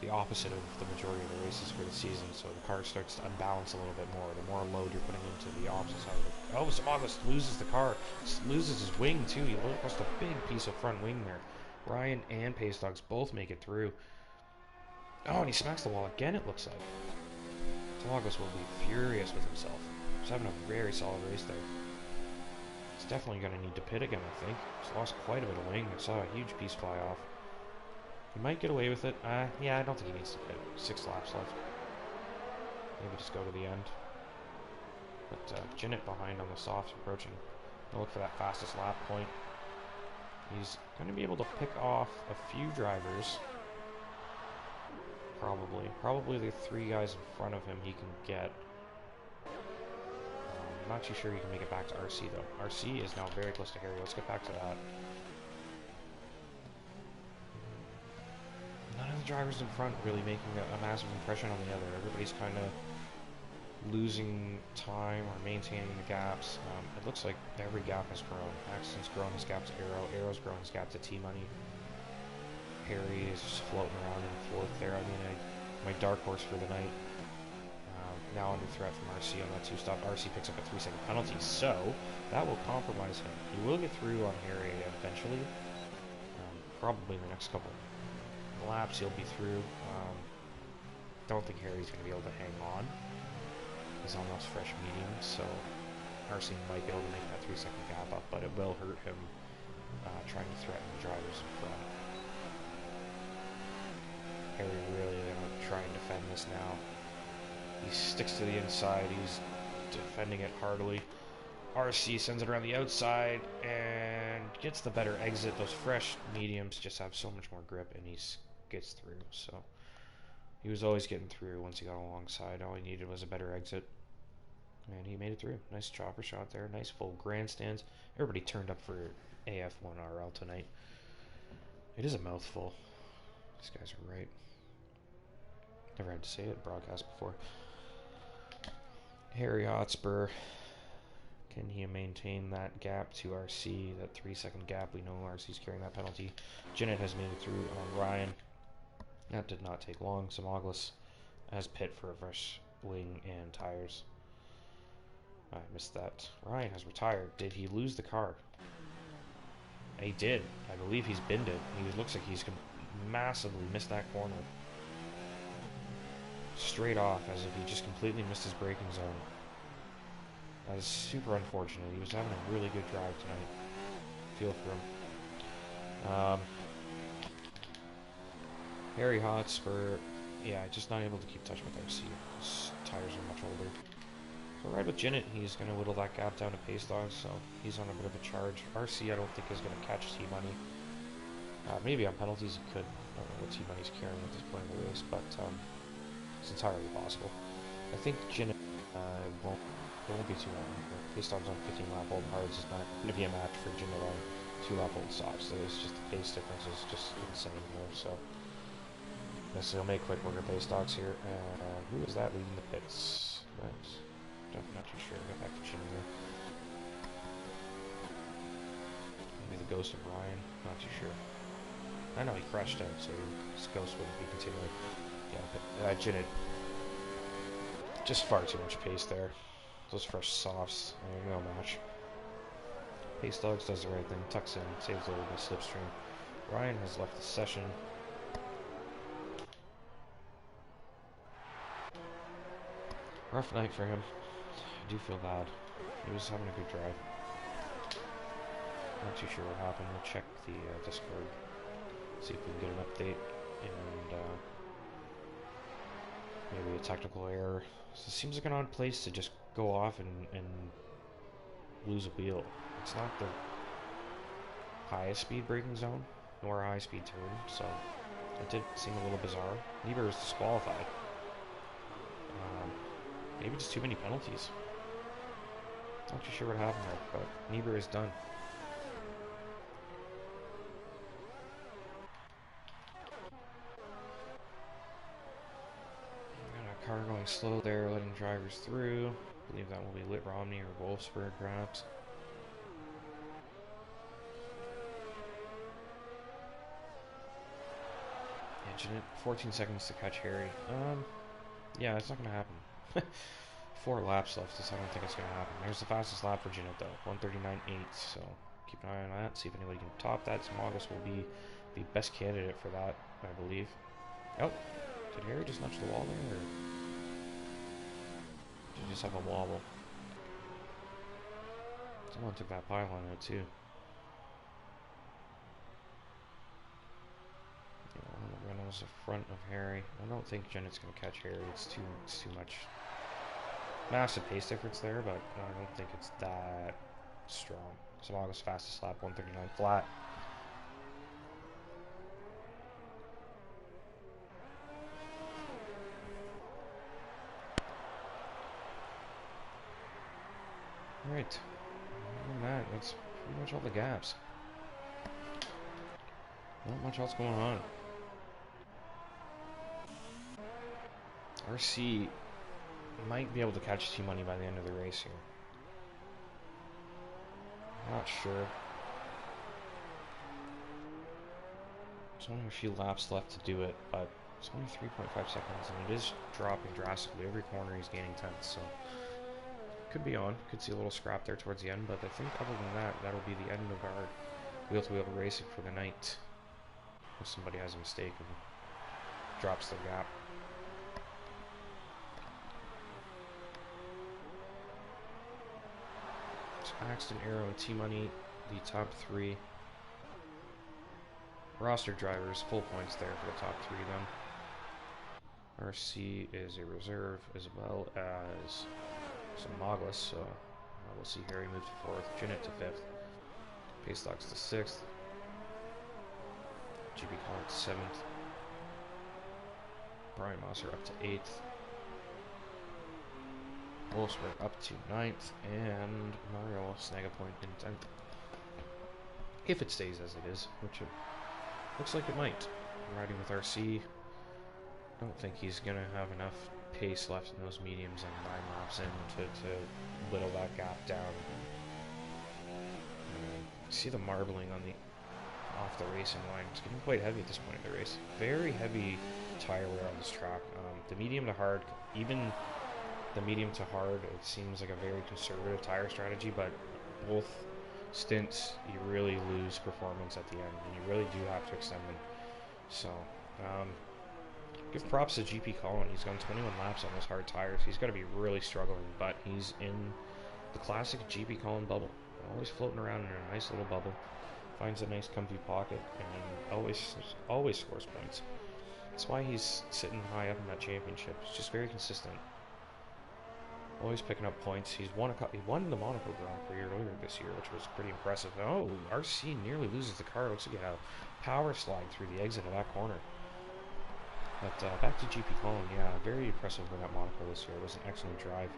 the opposite of the majority of the races for the season, so the car starts to unbalance a little bit more. The more load you're putting into the opposite side of it. Oh, Zamagos loses the car, loses his wing too. He lost a big piece of front wing there. Ryan and Pace Dogs both make it through. Oh, and he smacks the wall again, it looks like. Zamagos will be furious with himself. He's having a very solid race there. He's definitely going to need to pit again, I think. He's lost quite a bit of wing. I saw a huge piece fly off. He might get away with it. Yeah, I don't think he needs to pit. 6 laps left. Maybe just go to the end. But Jinnit behind on the softs approaching. I'll look for that fastest lap point. He's going to be able to pick off a few drivers. Probably the 3 guys in front of him he can get. I'm not too sure he can make it back to RC though. RC is now very close to Harry. Let's get back to that. None of the drivers in front really making a massive impression on the other. Everybody's kind of losing time or maintaining the gaps. It looks like every gap has grown. Axton's grown his gap to Arrow. Arrow's grown his gap to T-Money. Harry is just floating around in 4th there. I mean, my dark horse for the night. Now under threat from RC on that 2-stop. RC picks up a 3-second penalty, so that will compromise him. He will get through on Harry eventually. Probably in the next couple laps he'll be through. Don't think Harry's going to be able to hang on. He's on those fresh mediums, so RC might be able to make that 3-second gap up, but it will hurt him trying to threaten the drivers in front. Harry really going to try and defend this now. He sticks to the inside, he's defending it heartily. RC sends it around the outside and gets the better exit. Those fresh mediums just have so much more grip and he gets through, so he was always getting through once he got alongside. All he needed was a better exit. And he made it through. Nice chopper shot there. Nice full grandstands. Everybody turned up for AF1RL tonight. It is a mouthful. These guys are right. Never had to say it in broadcast before. Harry Hotspur. Can he maintain that gap to RC? That 3-second gap. We know RC's carrying that penalty. Jinnit has made it through on Ryan. That did not take long. Zamagos has pit for a fresh wing and tires. I missed that. Ryan has retired. Did he lose the car? He did. I believe he's binned it. He looks like he's massively missed that corner. straight off as if he just completely missed his braking zone. That is super unfortunate. He was having a really good drive tonight. Feel for him. Harry Hotspur, yeah, just not able to keep touch with RC. His tires are much older. So right with Jinnit, he's going to whittle that gap down to Pace Dogs, so he's on a bit of a charge. RC, I don't think is going to catch T-Money. Maybe on penalties he could. I don't know what T-Money's carrying at this point in the race, but it's entirely possible. I think Jinnit it won't be too long. Pace Dogs on 15 lap old hards is not going to be a match for Jinnit on 2 lap old softs. It's just the pace difference is just insane here, so guess he'll make quick work of Pace Dogs here. Who is that leading the pits? I'm not too sure. Get back to Jinnit here. Maybe the ghost of Ryan. Not too sure. I know he crashed out, so his ghost wouldn't be continuing. Yeah, but Jinnit, just far too much pace there. Those fresh softs, no match. Pace Dogs does the right thing, tucks in, saves a little bit of slipstream. Ryan has left the session. Rough night for him. I do feel bad. He was having a good drive. Not too sure what happened. We'll check the Discord, see if we can get an update, and maybe a technical error. So it seems like an odd place to just go off and lose a wheel. It's not the highest speed braking zone, nor a high speed turn, so it did seem a little bizarre. Niebuhr is disqualified. Maybe just too many penalties. Not too sure what happened there, but Niebuhr is done. Got a car going slow there, letting drivers through. I believe that will be Lit Romney or Wolfsburg, perhaps. Yeah, Jinnit, 14 seconds to catch Harry. Yeah, it's not going to happen. 4 laps left, so I don't think it's going to happen. There's the fastest lap for Jinnit, though. 1:39.8, so keep an eye on that. See if anybody can top that. Smogus will be the best candidate for that, I believe. Oh, did Harry just nudge the wall there, or did he just have a wobble? Someone took that pylon out, too. Yeah, Reynolds the front of Harry. I don't think Jinnit's going to catch Harry. It's too much. Massive pace difference there, but I don't think it's that strong. Smogus fastest lap, 1:39 flat. Alright. Other than that, that's pretty much all the gaps. Not much else going on. RC might be able to catch T-Money by the end of the race here. Not sure. There's only a few laps left to do it, but it's only 3.5 seconds, and it is dropping drastically. Every corner he's gaining tenths, so could be on. Could see a little scrap there towards the end, but I think other than that, that'll be the end of our wheel-to-wheel racing for the night. If somebody has a mistake and drops their gap. So Axton, Arrow, and T-Money, the top 3. Roster drivers, full points there for the top 3 then. RC is a reserve as well as some Moglis, so we'll see Harry move to 4th, Jinnit to 5th, Pace Dogs to 6th, GB Collins to 7th, Brian Mosser up to 8th, Wolfsburg up to 9th, and Mario will snag a point in 10th. If it stays as it is, which it looks like it might. I'm riding with RC. Don't think he's going to have enough pace left in those mediums and 9 laps in to whittle that gap down. See the marbling on the off the racing line. It's getting quite heavy at this point in the race. Very heavy tire wear on this track. The medium to hard, even the medium to hard, it seems like a very conservative tire strategy, but both stints you really lose performance at the end, and you really do have to extend them. So Give props to GP Colin. He's gone 21 laps on those hard tires. He's got to be really struggling, but he's in the classic GP Colin bubble. Always floating around in a nice little bubble. Finds a nice comfy pocket and always scores points. That's why he's sitting high up in that championship. He's just very consistent. Always picking up points. He won the Monaco Grand Prix earlier this year, which was pretty impressive. Oh, RC nearly loses the car. Looks like he had a power slide through the exit of that corner. But back to GP Colin, yeah, very impressive win at Monaco this year. It was an excellent drive.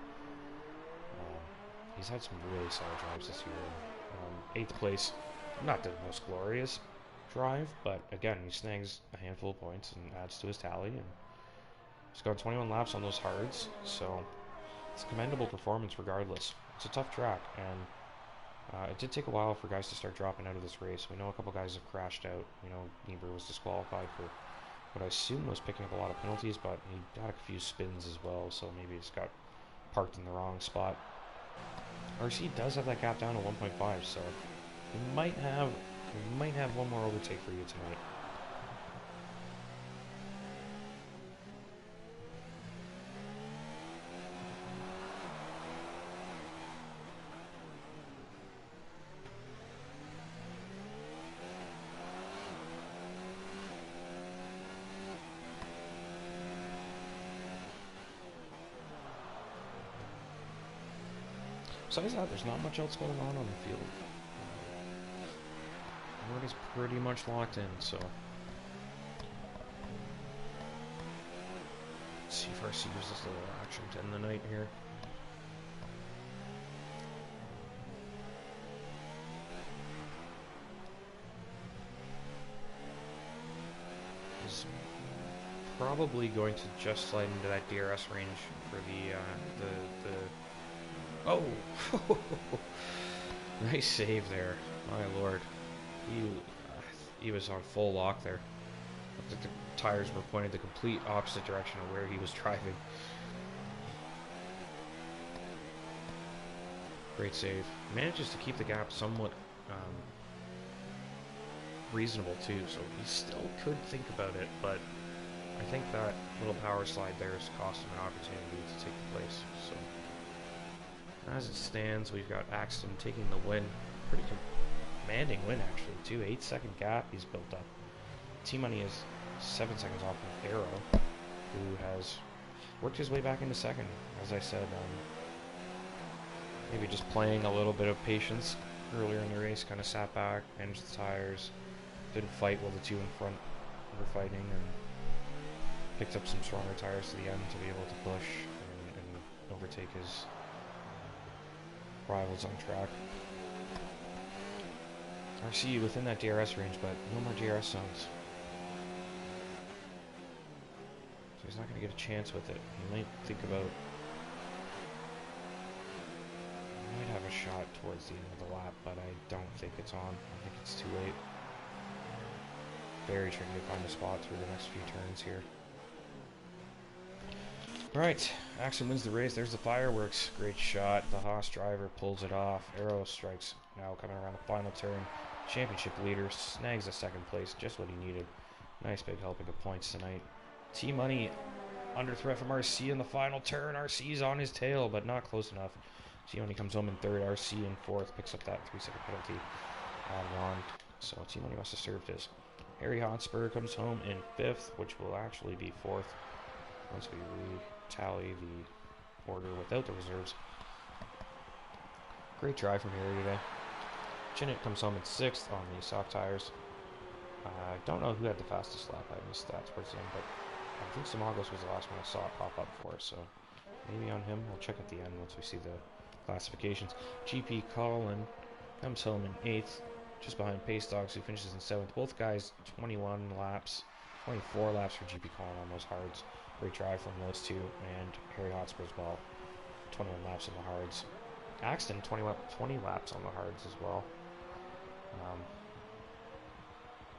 He's had some really solid drives this year. 8th place, not the most glorious drive, but again, he snags a handful of points and adds to his tally. And he's gone 21 laps on those hards, so it's a commendable performance regardless. It's a tough track, and it did take a while for guys to start dropping out of this race. We know a couple guys have crashed out. Niebuhr was disqualified for what I assume was picking up a lot of penalties, but he had a few spins as well, so maybe he's got parked in the wrong spot. RC does have that gap down to 1.5, so he might have one more overtake for you tonight. Besides that, there's not much else going on the field. Everybody's pretty much locked in, so let's see if RC uses this little action to end the night here. He's probably going to just slide into that DRS range for the oh! Nice save there. My lord. He was on full lock there. Looked like the tires were pointed the complete opposite direction of where he was driving. Great save. Manages to keep the gap somewhat reasonable too, so he still could think about it, but I think that little power slide there has cost him an opportunity to take the place. So as it stands, we've got Axton taking the win. Pretty commanding win, actually, too. 8-second gap he's built up. T-Money is 7 seconds off of Arrow, who has worked his way back into second. As I said, maybe just playing a little bit of patience earlier in the race, kind of sat back, managed the tires, didn't fight while the two in front were fighting, and picked up some stronger tires to the end to be able to push and overtake his rivals on track. RC within that DRS range, but no more DRS zones. So he's not going to get a chance with it. He might think about... He might have a shot towards the end of the lap, but I don't think it's on. I think it's too late. Very tricky to find a spot through the next few turns here. Right, Axel wins the race. There's the fireworks. Great shot. The Haas driver pulls it off. Arrow strikes now coming around the final turn. Championship leader snags a second place, just what he needed. Nice big helping of points tonight. T-Money under threat from RC in the final turn. RC's on his tail, but not close enough. T-Money comes home in third. RC in fourth. Picks up that 3-second penalty on. So T-Money must have served his. Harry Hotspur comes home in fifth, which will actually be fourth once we tally the order without the reserves. Great drive from Harry today. Chinnett comes home in 6th on the soft tires. I don't know who had the fastest lap. I missed that towards the end, but I think Simagos was the last one I saw it pop up for, so maybe on him. We'll check at the end once we see the classifications. GP Colin comes home in 8th, just behind Pace Dogs, who finishes in 7th. Both guys 21 laps, 24 laps for GP Colin on those hards. Great drive from those two, and Harry Hotspur as well. 21 laps on the hards. Axton 20 laps on the hards as well.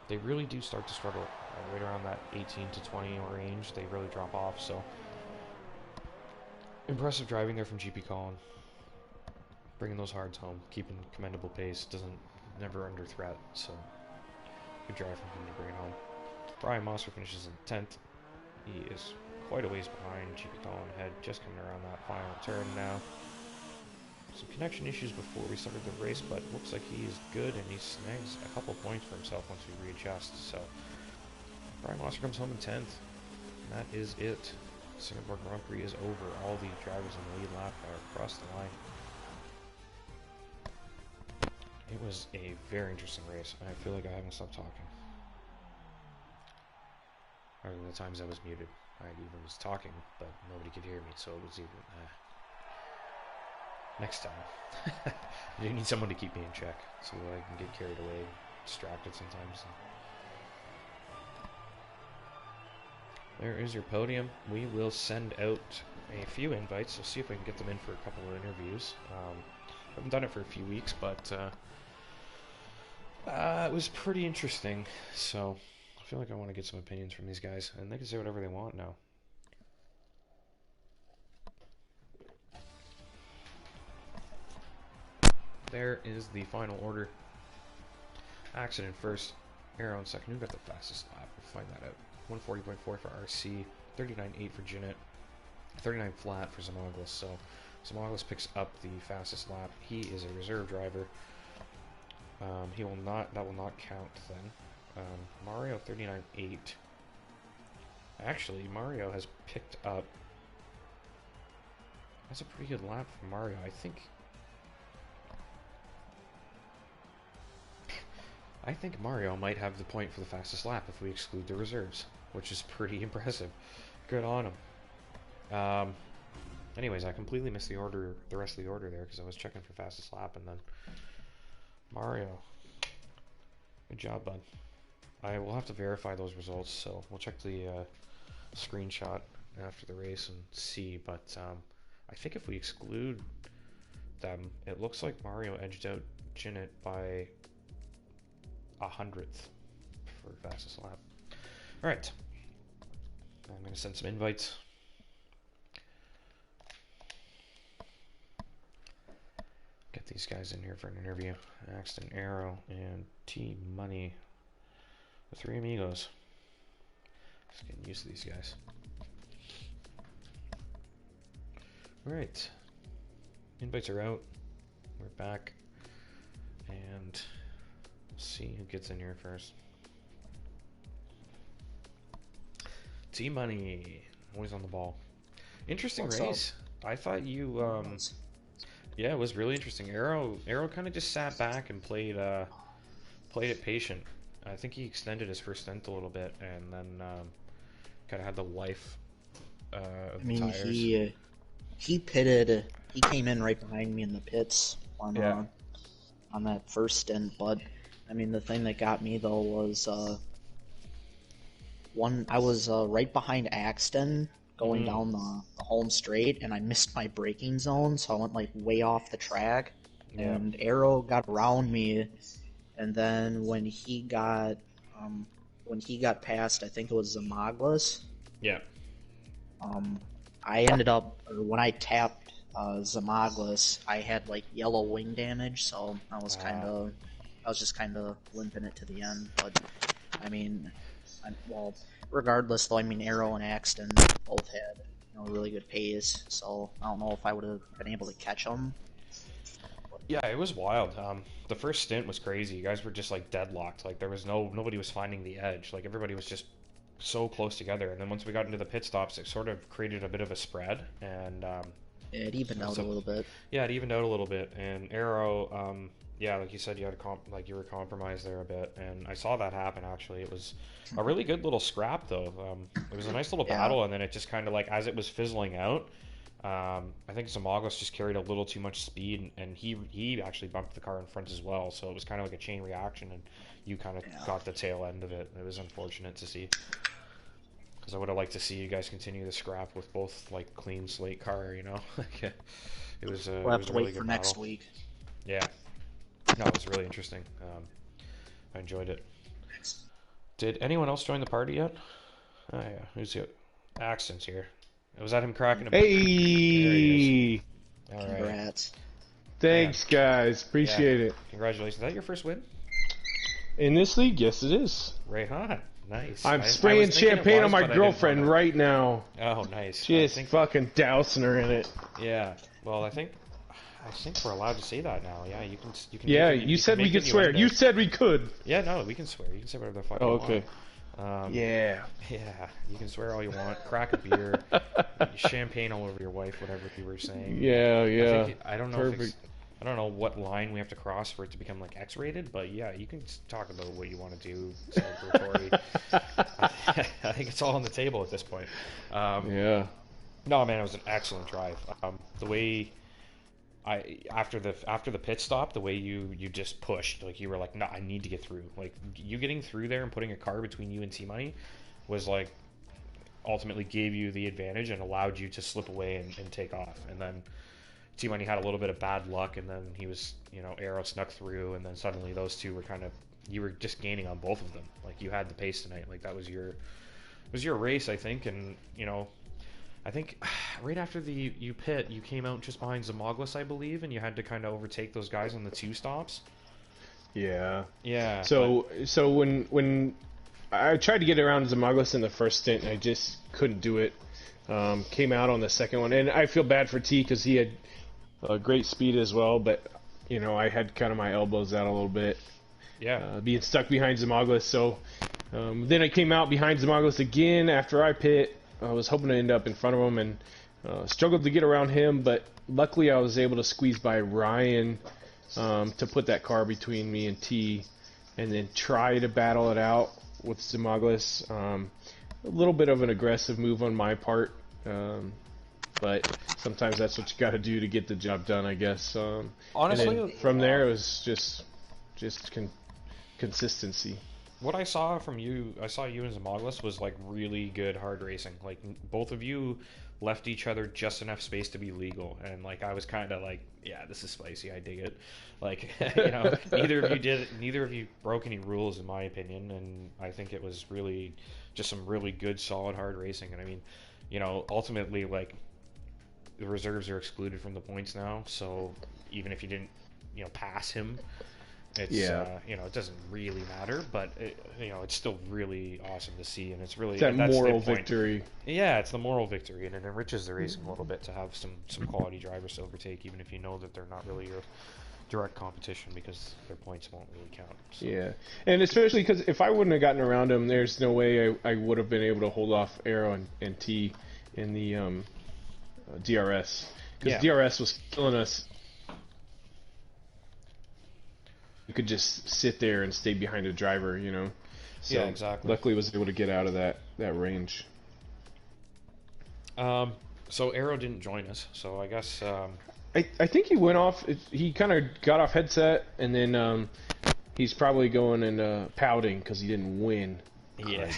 They really do start to struggle right around that 18 to 20 range. They really drop off. So impressive driving there from GP Colin, bringing those hards home, keeping commendable pace. Never under threat. So good drive from him to bring it home. Brian Mosser finishes in 10th. He is quite a ways behind GP Colin ahead, just coming around that final turn now. Some connection issues before we started the race, but looks like he's good, and he snags a couple points for himself once we readjust. So Brian Monster comes home in 10th, and that is it. Singapore Grand Prix is over. All the drivers in the lead lap are across the line. It was a very interesting race, and I feel like I haven't stopped talking. Other than the times I was muted. I even was talking, but nobody could hear me, so it was even... next time. You need someone to keep me in check, so that I can get carried away, distracted sometimes. There is your podium. We will send out a few invites. We'll see if we can get them in for a couple of interviews. I haven't done it for a few weeks, but it was pretty interesting. So I feel like I want to get some opinions from these guys, and they can say whatever they want now. There is the final order. Accident first, Arrow in second. Who got the fastest lap? We'll find that out. 140.4 for RC, 39.8 for Jinnit, 39 flat for Zamoglis. So Zamoglis picks up the fastest lap. He is a reserve driver. He will not. That will not count then. Mario 39.8. Actually, Mario has picked up. That's a pretty good lap for Mario. I think Mario might have the point for the fastest lap if we exclude the reserves, which is pretty impressive. Good on him. Anyways, I completely missed the rest of the order there because I was checking for fastest lap, and then Mario. Good job, bud. I will have to verify those results, so we'll check the screenshot after the race and see. But I think if we exclude them, it looks like Mario edged out Jinnit by 100th for fastest lap. Alright. I'm going to send some invites. Get these guys in here for an interview. Axton, Arrow, and T Money. The three amigos. Just getting used to these guys. Alright. Invites are out. We're back. And see who gets in here first. T Money, always on the ball. Interesting race. I thought you yeah, it was really interesting. Arrow kind of just sat back and played it patient. I think he extended his first stint a little bit, and then kind of had the life of the tires. He pitted. He came in right behind me in the pits on that first stint, but I mean, the thing that got me though was I was right behind Axton going down the home straight, and I missed my braking zone, so I went like way off the track. Yeah. And Arrow got around me, and then when he got past, I think it was Zamoglis. Yeah. I ended up, or when I tapped Zamoglis, I had like yellow wing damage, so I was just kind of limping it to the end. But I mean, regardless though, I mean, Arrow and Axton both had really good pace, so I don't know if I would have been able to catch them. Yeah, it was wild. The first stint was crazy. You guys were just like deadlocked. Like there was nobody was finding the edge. Like everybody was just so close together. And then once we got into the pit stops, it sort of created a bit of a spread. And it evened out a little bit. Yeah, it evened out a little bit. And Arrow, yeah, like you said, you were compromised there a bit. And I saw that happen. Actually, it was a really good little scrap though. It was a nice little battle, and then it just kind of like as it was fizzling out. I think Zamoglis just carried a little too much speed, and he actually bumped the car in front as well, so it was kind of like a chain reaction, and you kind of got the tail end of it. It was unfortunate to see, because I would have liked to see you guys continue the scrap with both like clean slate car, you know. It was we'll have to wait for next week. Yeah, no, it was really interesting. I enjoyed it. Did anyone else join the party yet? Oh yeah, who's here? Axton's here. Was that him cracking a Hey! All right. Congrats. Thanks, guys. Appreciate it. Congratulations. Is that your first win? In this league? Yes, it is. Right on. Nice. I'm I spraying was thinking it champagne was, on my but I didn't girlfriend wanna- right now. Oh, nice. Just fucking dousing her in it. Yeah. Well, I think we're allowed to say that now. Yeah, you can. Yeah, make you said we make could swear. You innuendos. said we could. Yeah, no, we can swear. You can say whatever the fuck Oh, you okay. want. Yeah. Yeah, you can swear all you want. Crack a beer, champagne all over your wife, whatever you were saying. Yeah, yeah. I don't know. Perfect. I don't know what line we have to cross for it to become like X-rated, but yeah, you can talk about what you want to do. Celebratory. I think it's all on the table at this point. Yeah. No, man, it was an excellent drive. The way after the pit stop, the way you just pushed, like you were like, no, I need to get through. Like you getting through there and putting a car between you and T Money was like ultimately gave you the advantage and allowed you to slip away and take off. And then T Money had a little bit of bad luck, and then he was, Arrow snuck through, and then suddenly those two were you were just gaining on both of them. Like you had the pace tonight. Like that was your race, I think, and I think right after you pit, you came out just behind Zamaglis, I believe, and you had to kind of overtake those guys on the two stops. Yeah. Yeah. So when I tried to get around Zamaglis in the first stint, I just couldn't do it. Came out on the second one, and I feel bad for T because he had great speed as well, but I had kind of my elbows out a little bit. Yeah. Being stuck behind Zamaglis, so then I came out behind Zamaglis again after I pit. I was hoping to end up in front of him and struggled to get around him, but luckily I was able to squeeze by Ryan to put that car between me and T, and then try to battle it out with Zamaglis. A little bit of an aggressive move on my part, but sometimes that's what you got to do to get the job done, I guess. Honestly, from there it was just consistency. What I saw from you, I saw you and Zamaglis was like really good hard racing. Like both of you left each other just enough space to be legal, and like I was kind of like, yeah, this is spicy. I dig it. Like neither of you broke any rules in my opinion, and I think it was really just some really good, solid hard racing. And I mean, ultimately like the reserves are excluded from the points now, so even if you didn't, pass him. It's it doesn't really matter, but it's still really awesome to see, and it's really that moral victory. Yeah, it's the moral victory, and it enriches the racing a little bit to have some quality drivers to overtake, even if you know that they're not really your direct competition because their points won't really count. So. Yeah, and especially because if I wouldn't have gotten around him, there's no way I would have been able to hold off Arrow and T in the DRS because DRS was killing us. You could just sit there and stay behind a driver, So yeah, exactly. Luckily, was able to get out of that range. So Arrow didn't join us, so I guess. I think he went off. He kind of got off headset, and then he's probably going and pouting because he didn't win. Yeah,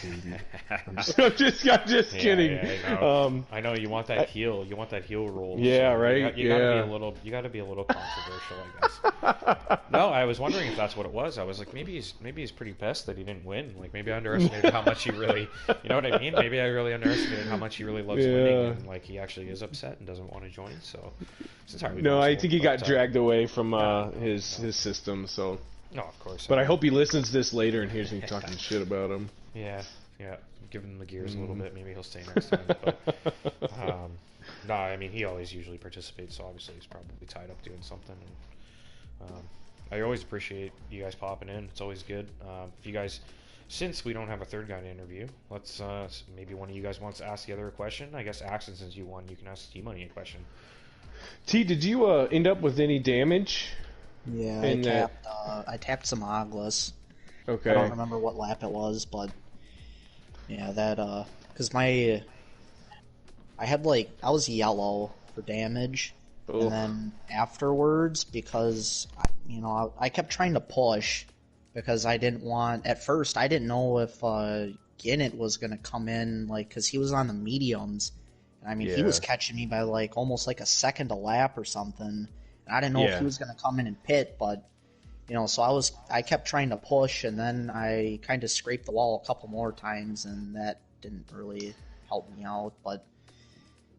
I'm just kidding. Yeah, I know you want that heel. You want that heel roll. Yeah, so right. You gotta be a little controversial, I guess. No, I was wondering if that's what it was. I was like, maybe he's pretty pissed that he didn't win. Like maybe I underestimated how much he really, you know what I mean? Maybe I really underestimated how much he really loves winning, and like he actually is upset and doesn't want to join. So it's entirely no, possible, I think he got dragged away from his system. So. No, of course. But I hope he listens to this later and hears me talking shit about him. Yeah. Give him the gears a little bit. Maybe he'll stay next time. But, no, I mean, he always usually participates, so obviously he's probably tied up doing something. And, I always appreciate you guys popping in. It's always good. If you guys, since we don't have a third guy to interview, let's maybe one of you guys wants to ask the other a question. I guess Axon, since you won, you can ask T-Money a question. T, did you end up with any damage? Yeah, I tapped some Aglas. Okay. I don't remember what lap it was, but yeah, that because I was yellow for damage, and then afterwards because I kept trying to push because I didn't want at first I didn't know if Ginnett was gonna come in because he was on the mediums, and I mean he was catching me by almost a second a lap or something. I didn't know if he was going to come in and pit, but, so I kept trying to push, and then I kind of scraped the wall a couple more times, and that didn't really help me out, but,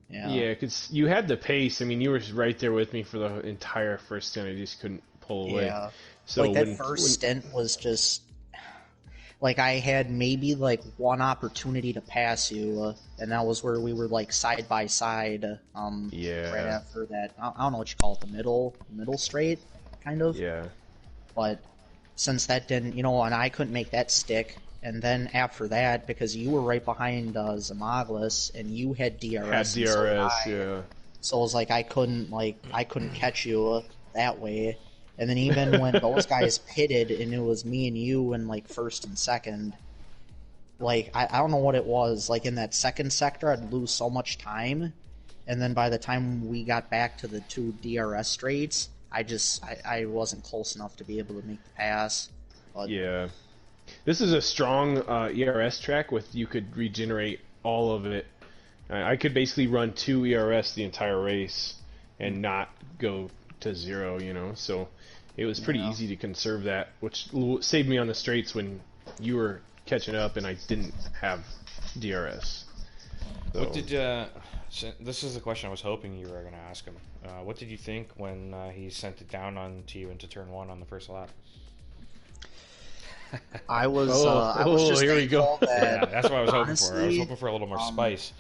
yeah. Yeah, because you had the pace. I mean, you were right there with me for the entire first stint. I just couldn't pull away. Yeah. So that first stint was just... like I had maybe like one opportunity to pass you, and that was where we were like side by side. Yeah. Right after that, I don't know what you call it, the middle straight, kind of. Yeah. But since that didn't, and I couldn't make that stick, and then after that, because you were right behind Zamaglis, and you had DRS. Had DRS, yeah. So it was like I couldn't catch you that way. And then even when those guys pitted and it was me and you in like first and second, like I don't know what it was. Like in that second sector, I'd lose so much time, and then by the time we got back to the 2 DRS straights, I wasn't close enough to be able to make the pass. But, yeah, this is a strong ERS track with you could regenerate all of it. I could basically run 2 ERS the entire race and not go to 0, so it was pretty easy to conserve that, which saved me on the straights when you were catching up and I didn't have DRS. So. What did this is the question I was hoping you were going to ask him. What did you think when he sent it down to you into turn 1 on the first lap? I was just here we go. Yeah, that's what I was hoping for. I was hoping for a little more spice.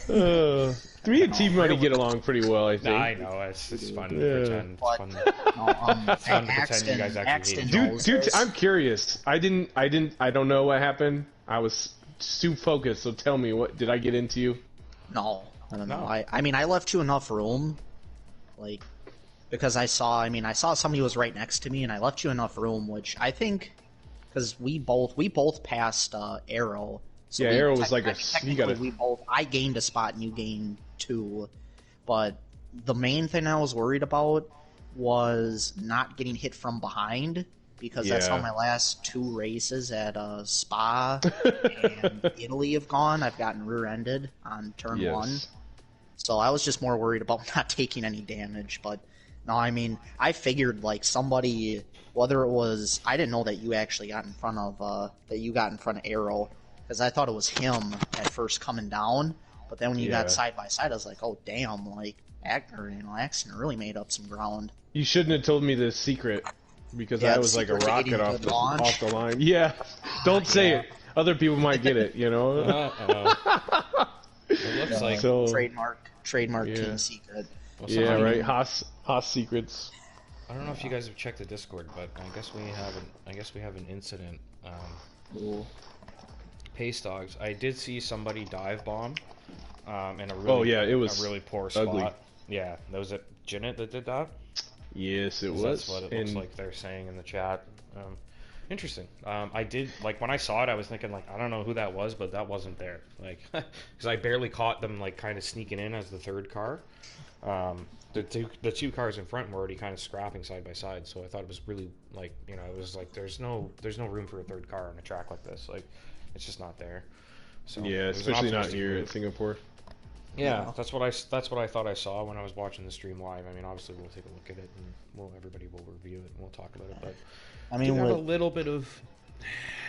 3 and T might get along pretty well, I think. Nah, I know it's fun to pretend. It's fun to pretend you guys actually hate each other. Dude, I'm curious. I don't know what happened. I was too focused. So tell me, what did I get into you? No, I don't know. I mean, I left you enough room, like, because I saw somebody was right next to me, and I left you enough room, which I think, because we both passed Arrow. So yeah, Arrow was like I gained a spot and you gained 2, but the main thing I was worried about was not getting hit from behind, because that's how my last 2 races at Spa and Italy have gone. I've gotten rear-ended on turn 1, so I was just more worried about not taking any damage. But no, I mean, I figured like somebody, whether it was, I didn't know that you actually got in front of Arrow. Because I thought it was him at first coming down, but then when you got side by side, I was like, "Oh damn!" Like, Accident really made up some ground. You shouldn't have told me the secret, because I was like a rocket off the line. Yeah, don't say it. Other people might get it. It looks like trademark team secret. Well, right. Haas secrets. I don't know if you guys have checked the Discord, but I guess we have an incident. Cool. Pace dogs. I did see somebody dive bomb, in a really it was a really poor ugly. spot. Yeah, was it Jinnit that did that? Yes, it was. That's what it looks like they're saying in the chat. Interesting. I did, like, when I saw it, I was thinking, like, I don't know who that was, but that wasn't there. Like, because I barely caught them, like, kind of sneaking in as the third car. The two cars in front were already kind of scrapping side by side, so I thought it was really, like, it was like there's no room for a third car on a track like this. Like, it's just not there. So yeah, especially not here in Singapore. Yeah, that's what I thought I saw when I was watching the stream live. I mean, obviously we'll take a look at it and everybody will review it and we'll talk about it. But I mean, have a little bit of.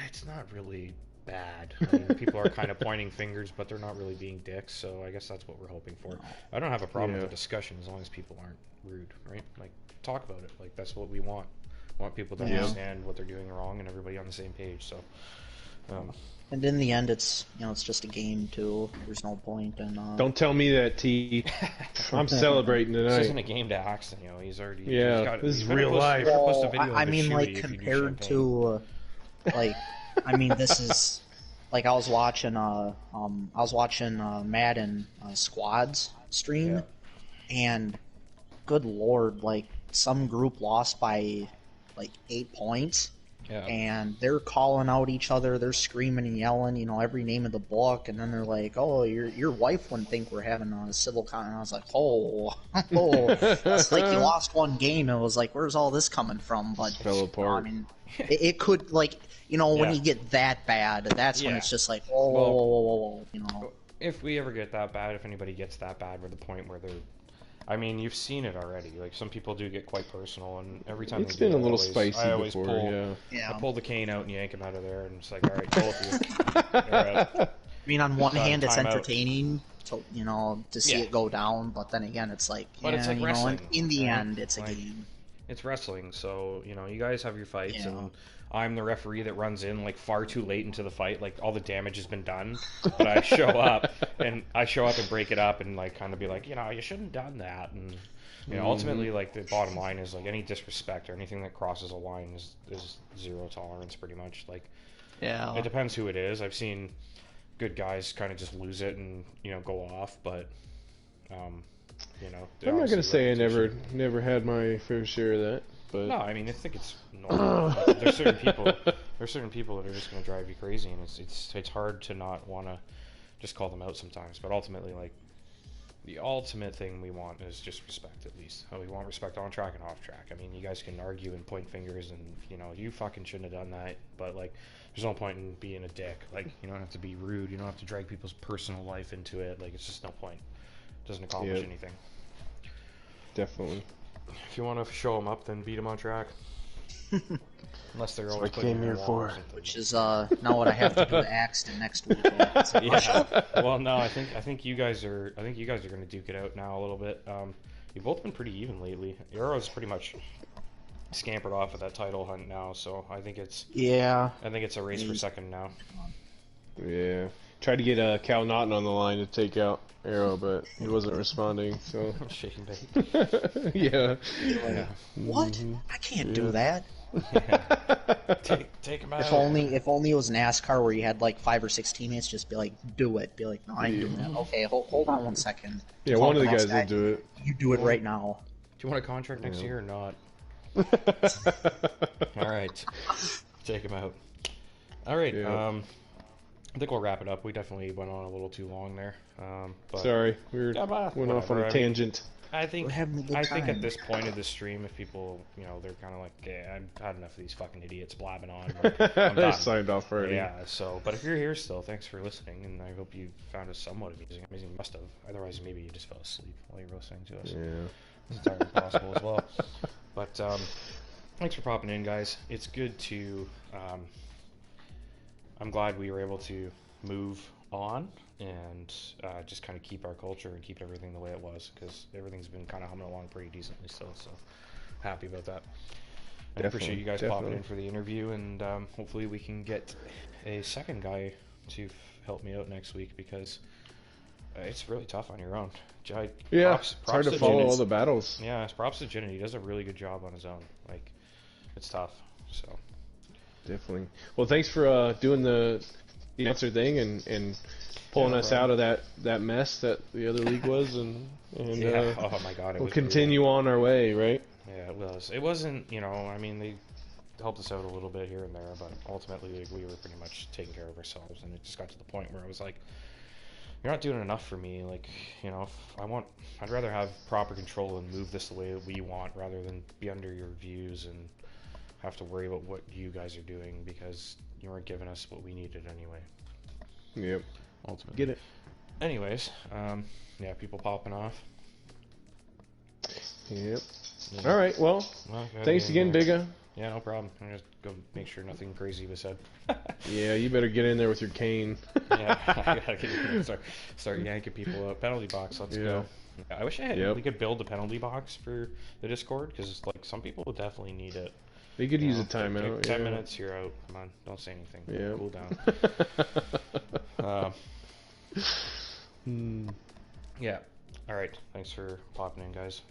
It's not really bad. I mean, people are kind of pointing fingers, but they're not really being dicks. So I guess that's what we're hoping for. I don't have a problem with the discussion as long as people aren't rude, right? Like, talk about it. Like, that's what we want. We want people to understand what they're doing wrong and everybody on the same page. So. And in the end, it's it's just a game too. There's no point in. Don't tell me that, T. I'm celebrating tonight. This isn't a game to Axton, He's already. Yeah, this is real life. Well, I mean, like compared to, like, I mean, this is like I was watching Madden Squads stream, and good lord, like some group lost by like 8 points. Yeah. And they're calling out each other, they're screaming and yelling, every name of the book, and then they're like, "Oh, your wife wouldn't think we're having a civil con." And I was like, "Oh, that's like you lost one game." It was like, where's all this coming from? But fell apart. I mean, it could, like, when you get that bad, that's when it's just like, whoa. If we ever get that bad, if anybody gets that bad, we're the point where they're. I mean, you've seen it already. Like, some people do get quite personal, and every time it's been a little spicy before. I pull the cane out and yank him out of there, and it's like, all right, both of you. I mean, on one hand, it's entertaining to see it go down, but then again, it's like, but it's like wrestling, in the end, it's a game. it's wrestling, so you know you guys have your fights, Yeah. and I'm the referee that runs in like far too late into the fight, like all the damage has been done, but I show up and break it up and like kind of be like, you know, you shouldn't have done that, and you know, ultimately like the bottom line is like any disrespect or anything that crosses a line is zero tolerance pretty much. Like Yeah. it depends who it is. I've seen good guys kind of just lose it and you know go off, but you know, I'm not gonna say I reputation- never had my fair share of that, but No, I mean I think it's normal. There's certain people that are just going to drive you crazy, and it's hard to not want to just call them out sometimes. But ultimately, like the ultimate thing we want is just respect. At least we want respect on track and off track. I mean, you guys can argue and point fingers, and you know you fucking shouldn't have done that. But like, there's no point in being a dick. Like you don't have to be rude. You don't have to drag people's personal life into it. Like it's just no point. It doesn't accomplish Yep. anything. definitely. If you want to show them up, then beat them on track. Unless they're That's always what I putting came you in here a wall or for. something. Which is not what I have to do to Axton next week. So Yeah. Well, no, I think you guys are going to duke it out now a little bit. You've both been pretty even lately. Euro's pretty much scampered off of that title hunt now, so I think it's yeah. a race for second now. Yeah. Tried to get Cal Naughton on the line to take out Arrow, but he wasn't responding. So Shaking bait. yeah. Yeah. What? I can't do Yeah. that. Take him out. If only it was NASCAR where you had like 5 or 6 teammates, just be like, do it. Be like, no, I ain't doing that. Okay, hold on 1 second. Yeah, Call one of the next guys guy. will do it. You do it right now. Do you want a contract next year or not? All right. Take him out. All right. Yeah. I think we'll wrap it up. We definitely went on a little too long there. But Sorry, we Yeah, but went off on whatever, a I mean, tangent. I think We're having a good at time. this point of the stream, if people, you know, they're kind of like, yeah, I've had enough of these fucking idiots blabbing on. Like, I'm They're done. signed off already. Yeah. So, but if you're here still, thanks for listening, and I hope you found us somewhat amusing. You must have. Otherwise, maybe you just fell asleep while you were listening to us. Yeah. It's entirely possible as well. But thanks for popping in, guys. It's good to. I'm glad we were able to move on and just kind of keep our culture and keep everything the way it was, because everything's been kind of humming along pretty decently still. So happy about that. I appreciate you guys popping in for the interview, and hopefully we can get a second guy to help me out next week, because it's really tough on your own. Yeah, it's hard to follow all the battles. Yeah, props to Jin. He does a really good job on his own. Like, it's tough. So Definitely. Well, thanks for doing the answer thing and pulling no us problem. out of that mess that the other league was, and yeah. Oh my God. It we'll was continue on our way, right? Yeah, it was. It wasn't, you know, I mean, they helped us out a little bit here and there, but ultimately we were pretty much taking care of ourselves, and it just got to the point where I was like, you're not doing enough for me. Like, you know, I'd rather have proper control and move this the way that we want, rather than be under your views and have to worry about what you guys are doing, because you weren't giving us what we needed anyway. Yep. Ultimately. Get it. Anyways, yeah, people popping off. Yep. Yeah. All right. Well, Well, go thanks ahead again, and, Bigga. Yeah, no problem. I'm just go make sure nothing crazy was said. Yeah, you better get in there with your cane. Yeah, I gotta get start yanking people up. Penalty box, let's go. I wish we could build a penalty box for the Discord, because like some people would definitely need it. They could use a Like, timeout. 10 yeah. minutes, you're out. Come on, don't say anything. Yeah. Cool down. Yeah. All right. Thanks for popping in, guys.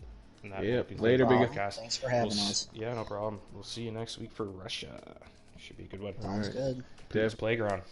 And that Yep. will conclude Later, the Bigga. podcast. Thanks for having We'll us. Yeah, no problem. We'll see you next week for Russia. Should be a good one. Sounds Alright. good. It's Playground.